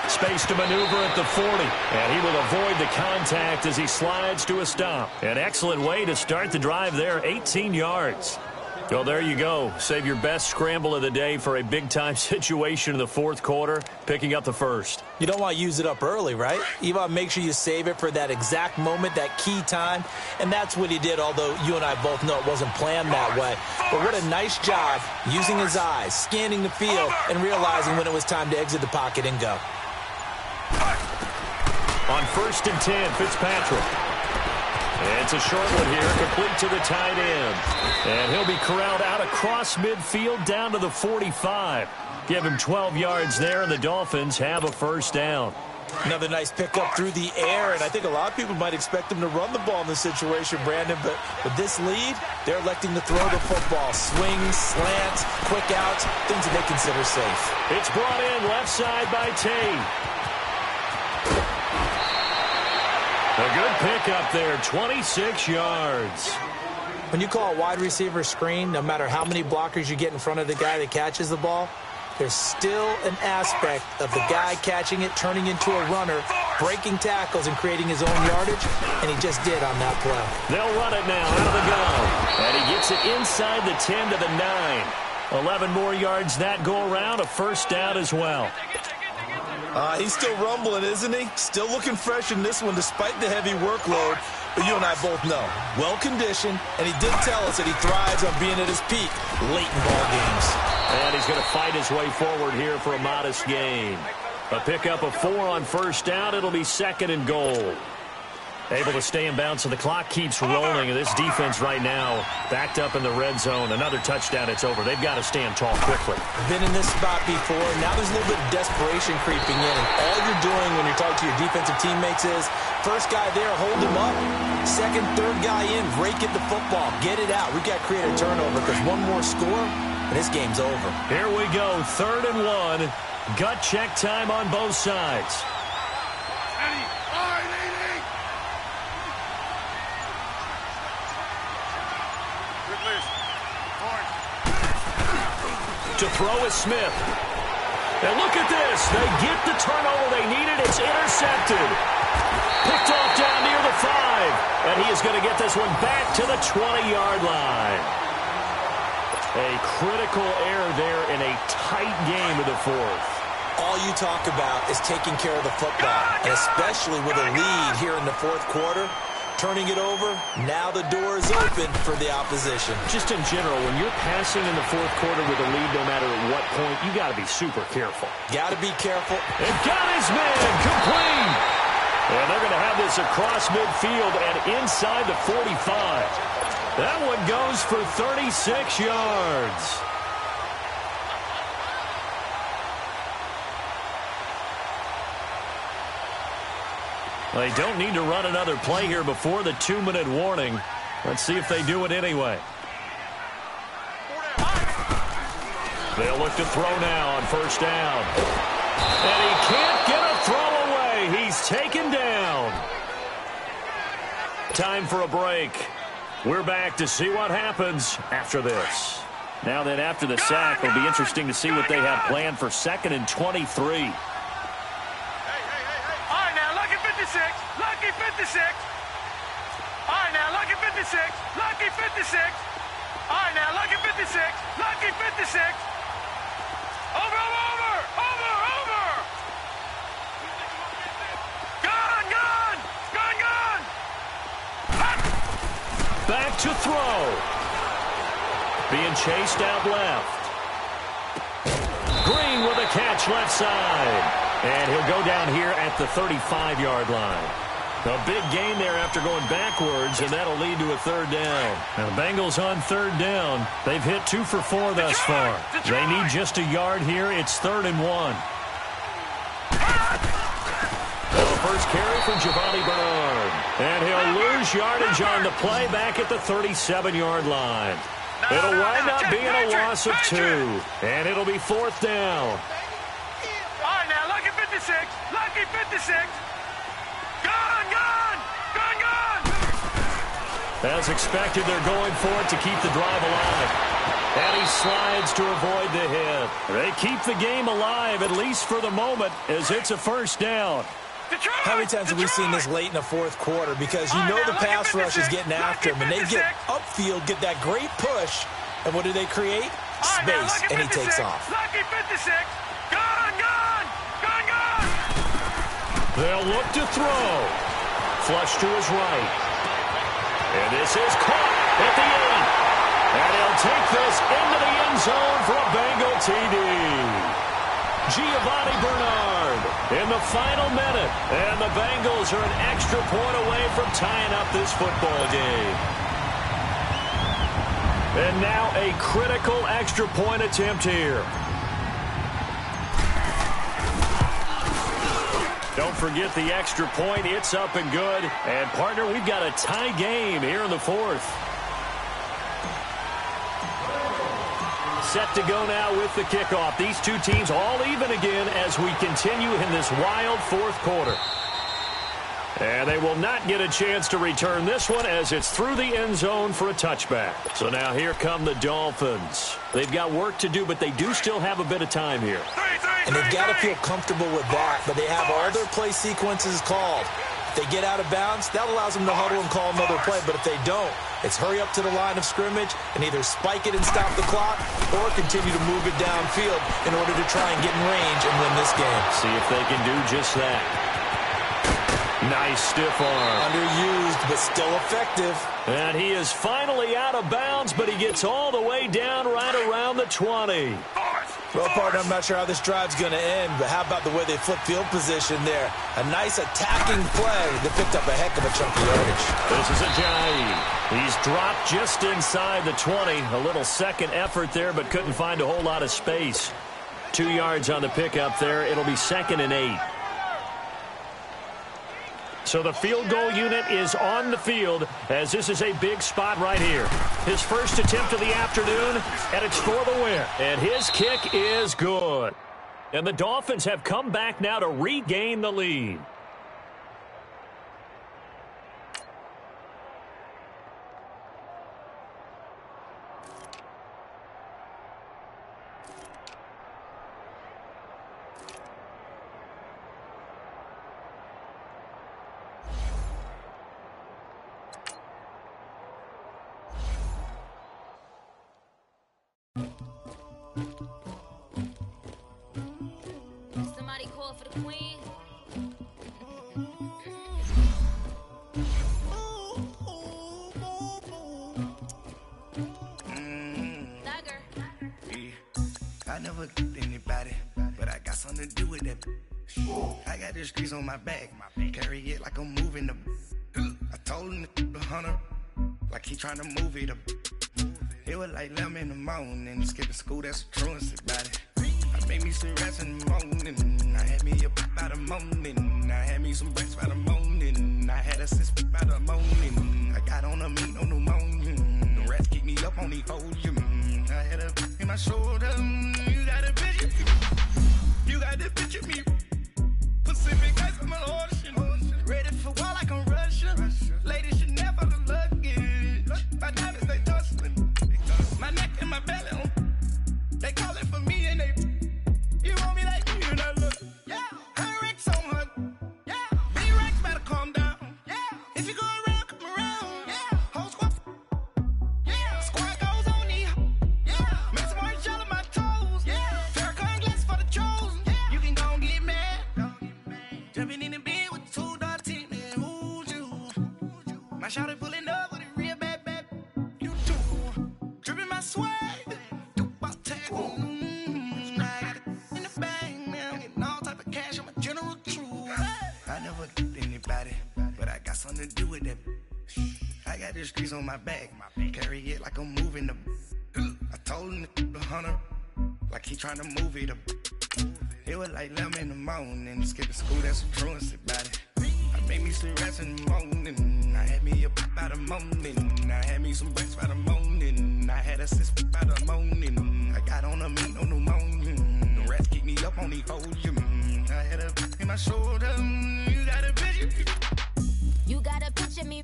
Space to maneuver at the 40, and he will avoid the contact as he slides to a stop. An excellent way to start the drive there, 18 yards. Well, there you go. Save your best scramble of the day for a big-time situation in the fourth quarter, picking up the first.
You don't want to use it up early, right? You want to make sure you save it for that exact moment, that key time, and that's what he did, although you and I both know it wasn't planned that way. But what a nice job using his eyes, scanning the field, and realizing when it was time to exit the pocket and go.
On 1st and 10, Fitzpatrick. It's a short one here, complete to the tight end. And he'll be corralled out across midfield down to the 45. Give him 12 yards there, and the Dolphins have a first down.
Another nice pickup through the air, and I think a lot of people might expect him to run the ball in this situation, Brandon, but with this lead, they're electing to throw the football. Swings, slants, quick outs, things that they consider safe.
It's brought in left side by Tate. A good pickup there, 26 yards.
When you call a wide receiver screen, no matter how many blockers you get in front of the guy that catches the ball, there's still an aspect of the guy catching it, turning into a runner, breaking tackles and creating his own yardage, and he just did on that play.
They'll run it now out of the gun, and he gets it inside the 10 to the 9. 11 more yards that go around, a first down as well.
He's still rumbling, isn't he? Still looking fresh in this one despite the heavy workload. But you and I both know, well-conditioned, and he did tell us that he thrives on being at his peak late in ball games.
And he's going to fight his way forward here for a modest gain. A pickup of 4 on first down. It'll be 2nd and goal. Able to stay in bounds, so the clock keeps rolling. And this defense right now backed up in the red zone. Another touchdown, it's over. They've got to stand tall quickly.
Been in this spot before. Now there's a little bit of desperation creeping in. And all you're doing when you're talking to your defensive teammates is, first guy there, hold him up. Second, third guy in, rake at the football. Get it out. We've got to create a turnover because one more score, and this game's over.
Here we go, 3rd and 1. Gut check time on both sides. To throw is Smith. And look at this. They get the turnover they needed. It's intercepted. Picked off down near the 5. And he is going to get this one back to the 20-yard line. A critical error there in a tight game of the 4th.
All you talk about is taking care of the football, and especially with a lead here in the 4th quarter. Turning it over, now the door is open for the opposition.
Just in general, when you're passing in the 4th quarter with a lead, no matter at what point, you got to be super careful.
Got to be careful.
And got his man complete. And they're going to have this across midfield and inside the 45. That one goes for 36 yards. They don't need to run another play here before the 2-minute warning. Let's see if they do it anyway. They'll look to throw now on first down. And he can't get a throw away. He's taken down. Time for a break. We're back to see what happens after this. Now then, after the sack, it'll be interesting to see what they have planned for 2nd and 23.
All right, now, lucky 56. Lucky 56. All right, now, lucky 56. Lucky 56. All right, now, lucky 56. Lucky 56. Over. Gun.
Back to throw. Being chased out left. Green with a catch left side. And he'll go down here at the 35-yard line. A big gain there after going backwards, and that'll lead to a 3rd down. Now, the Bengals on 3rd down. They've hit 2 for 4 thus far. They need just a yard here. It's 3rd and 1. The first carry from Giovanni Bernard. And he'll lose yardage on the play back at the 37-yard line. It'll wind up being a loss of 2. And it'll be 4th down.
All right, now, lucky 56. Lucky 56.
As expected, they're going for it to keep the drive alive. And he slides to avoid the hit. They keep the game alive, at least for the moment, as it's a 1st down.
How many times have we seen this late in the 4th quarter? Because you know the pass rush is getting after him, and they get upfield, get that great push, and what do they create? Space, and he takes off.
Lucky 56. Gun.
They'll look to throw. Flush to his right. And this is caught at the 8. And he'll take this into the end zone for a Bengal TD. Giovanni Bernard in the final minute. And the Bengals are an extra point away from tying up this football game. And now a critical extra point attempt here. Don't forget the extra point. It's up and good. And, partner, we've got a tie game here in the 4th. Set to go now with the kickoff. These two teams all even again as we continue in this wild 4th quarter. And they will not get a chance to return this one as it's through the end zone for a touchback. So now here come the Dolphins. They've got work to do, but they do still have a bit of time here.
And they've got to feel comfortable with that, but they have all their play sequences called. If they get out of bounds, that allows them to huddle and call another play, but if they don't, it's hurry up to the line of scrimmage and either spike it and stop the clock or continue to move it downfield in order to try and get in range and win this game.
See if they can do just that. Nice stiff arm.
Underused, but still effective.
And he is finally out of bounds, but he gets all the way down right around the 20.
Well, partner, I'm not sure how this drive's going to end, but how about the way they flip field position there? A nice attacking play that picked up a heck of a chunk of yardage.
This is Ajayi. He's dropped just inside the 20. A little second effort there, but couldn't find a whole lot of space. 2 yards on the pickup there. It'll be 2nd and 8. So the field goal unit is on the field as this is a big spot right here. His first attempt of the afternoon, and it's for the win. And his kick is good. And the Dolphins have come back now to regain the lead.
Somebody call for the queen.
I never anybody, but I got something to do with that. I got the streets on my back, carry it like I'm moving the. I told him the hunter, like he trying to move it up. It was like 11 in the morning, skipping school, that's a truancy about it. I Made me sit rest in the morning. I had me up by the morning. I had me some breakfast by the morning. I had a sis by the morning. I got on a meat, no pneumonia. The rats keep me up on the podium. I had a in my shoulder. You got a picture. You got this picture me. Pacific ice on my ocean. Ready for war like I'm Russia. Ladies should never the luggage. My diamonds they tussling. My neck and my belly on. They call it for me and they. You want me like you and I look. Yeah. Her Rex on her. Yeah. B-Rex better calm down. Yeah. If you go around, come around. Yeah. Whole squad. Yeah. Squad goes on me. Yeah. Make some orange gel on my toes. Yeah. Farrakhan glass for the chosen. Yeah. You can go and get mad. Jumping in the bed with 2 dark teeth. Man, who's you? My shawty pulling up with a real bad. You too. Dripping my swag. Do about tag on. I got it in the bag now. Getting all type of cash. I'm a general true. I never did anybody, but I got something to do with that. I got the streets on my back. Carry it like I'm moving the. I told him the hunter, like he trying to move it up. It was like 11 in the morning. Skipping school, that's a truancy about it. I made me sit rest in the morning. I had me up by the morning. I had me some breakfast by the morning. I had a sis by the morning. I got on a meat, no pneumonia. The rats keep me up on the podium. I had a in my shoulder. You got a picture.
You got a picture me.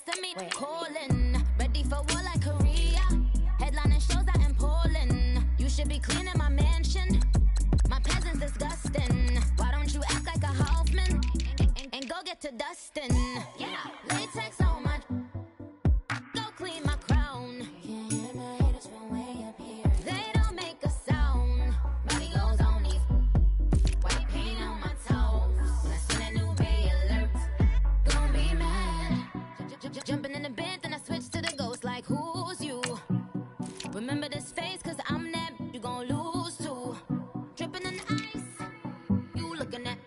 Send me calling. Ready for war like Korea. Headlining shows out in Poland. You should be cleaning my mansion. My presence disgusting. Why don't you act like a Hoffman and go get to dustin'? Yeah, latex on my. Go clean my crown. Can't hear my haters from way up here. They don't make a sound. Body goes on these. White paint on my toes. When I see that new Bay alert, gon' be mad. Jumping in the bed, then I switch to the ghost like who's you? Remember this face, cause I'm that you gon' lose too. Dripping in ice, you looking at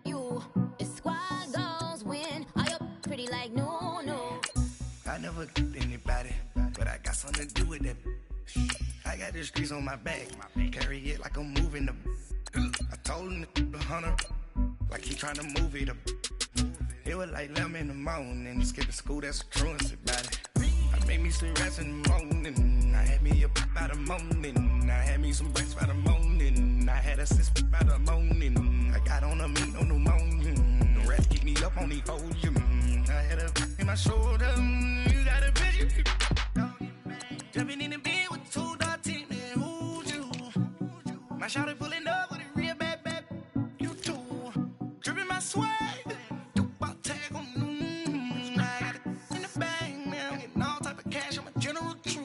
you. It's squad goals win. Are you pretty like no?
I never did anybody, but I got something to do with that. I got the streets on my back. Carry it like I'm moving the. I told him the hunter, like he trying to move it up. It was like 11 in the morning. Skipping school, that's a truancy about it. I made me sit rest in the morning. I had me up by the morning. I had me some breakfast by the morning. I had a sis by the morning. I got on a meat, no pneumonia. The rats keep me up on the podium. I had a in my shoulder. You got a picture. Jumping in the bed with 2 dark teeth. Man, who's you? My shawty pulling up with a real bad. You too. Dripping my swag. Do about tag on. I got it in the bag now. Getting all type of cash. I'm a general true.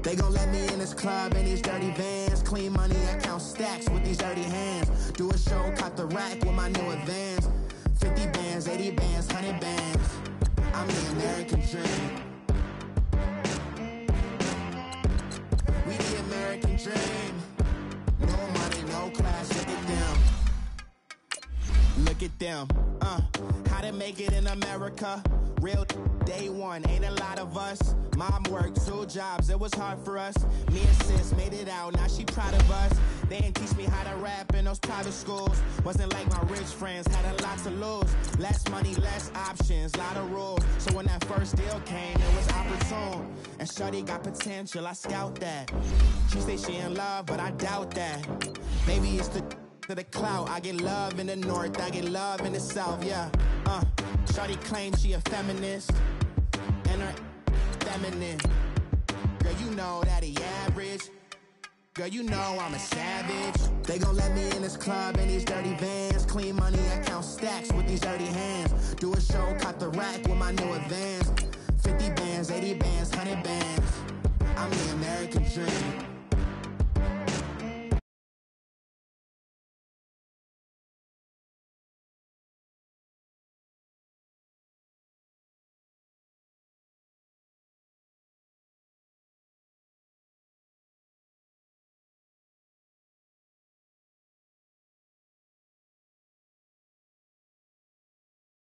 They gon' let me in this club in these dirty vans. Clean money, I count stacks with these dirty hands. Do a show, cop the rack with my new advance. 50 bands, 80 bands, 100 bands. I'm the American dream. We the American dream. No money, no class, look at them. Look at them, how to make it in America. Real day one, ain't a lot of us. Mom worked 2 jobs, it was hard for us. Me and sis made it out, now she proud of us. They didn't teach me how to rap in those private schools. Wasn't like my rich friends, had a lot to lose. Less money, less options, lot of rules. So when that first deal came, it was opportune. And shorty got potential, I scout that. She say she in love, but I doubt that. Maybe it's to the clout. I get love in the north, I get love in the south, yeah. Shorty claims she a feminist, and her feminine. Girl, you know that he average. Girl, you know I'm a savage. They gon' let me in this club in these dirty vans. Clean money, I count stacks with these dirty hands. Do a show, caught the rack.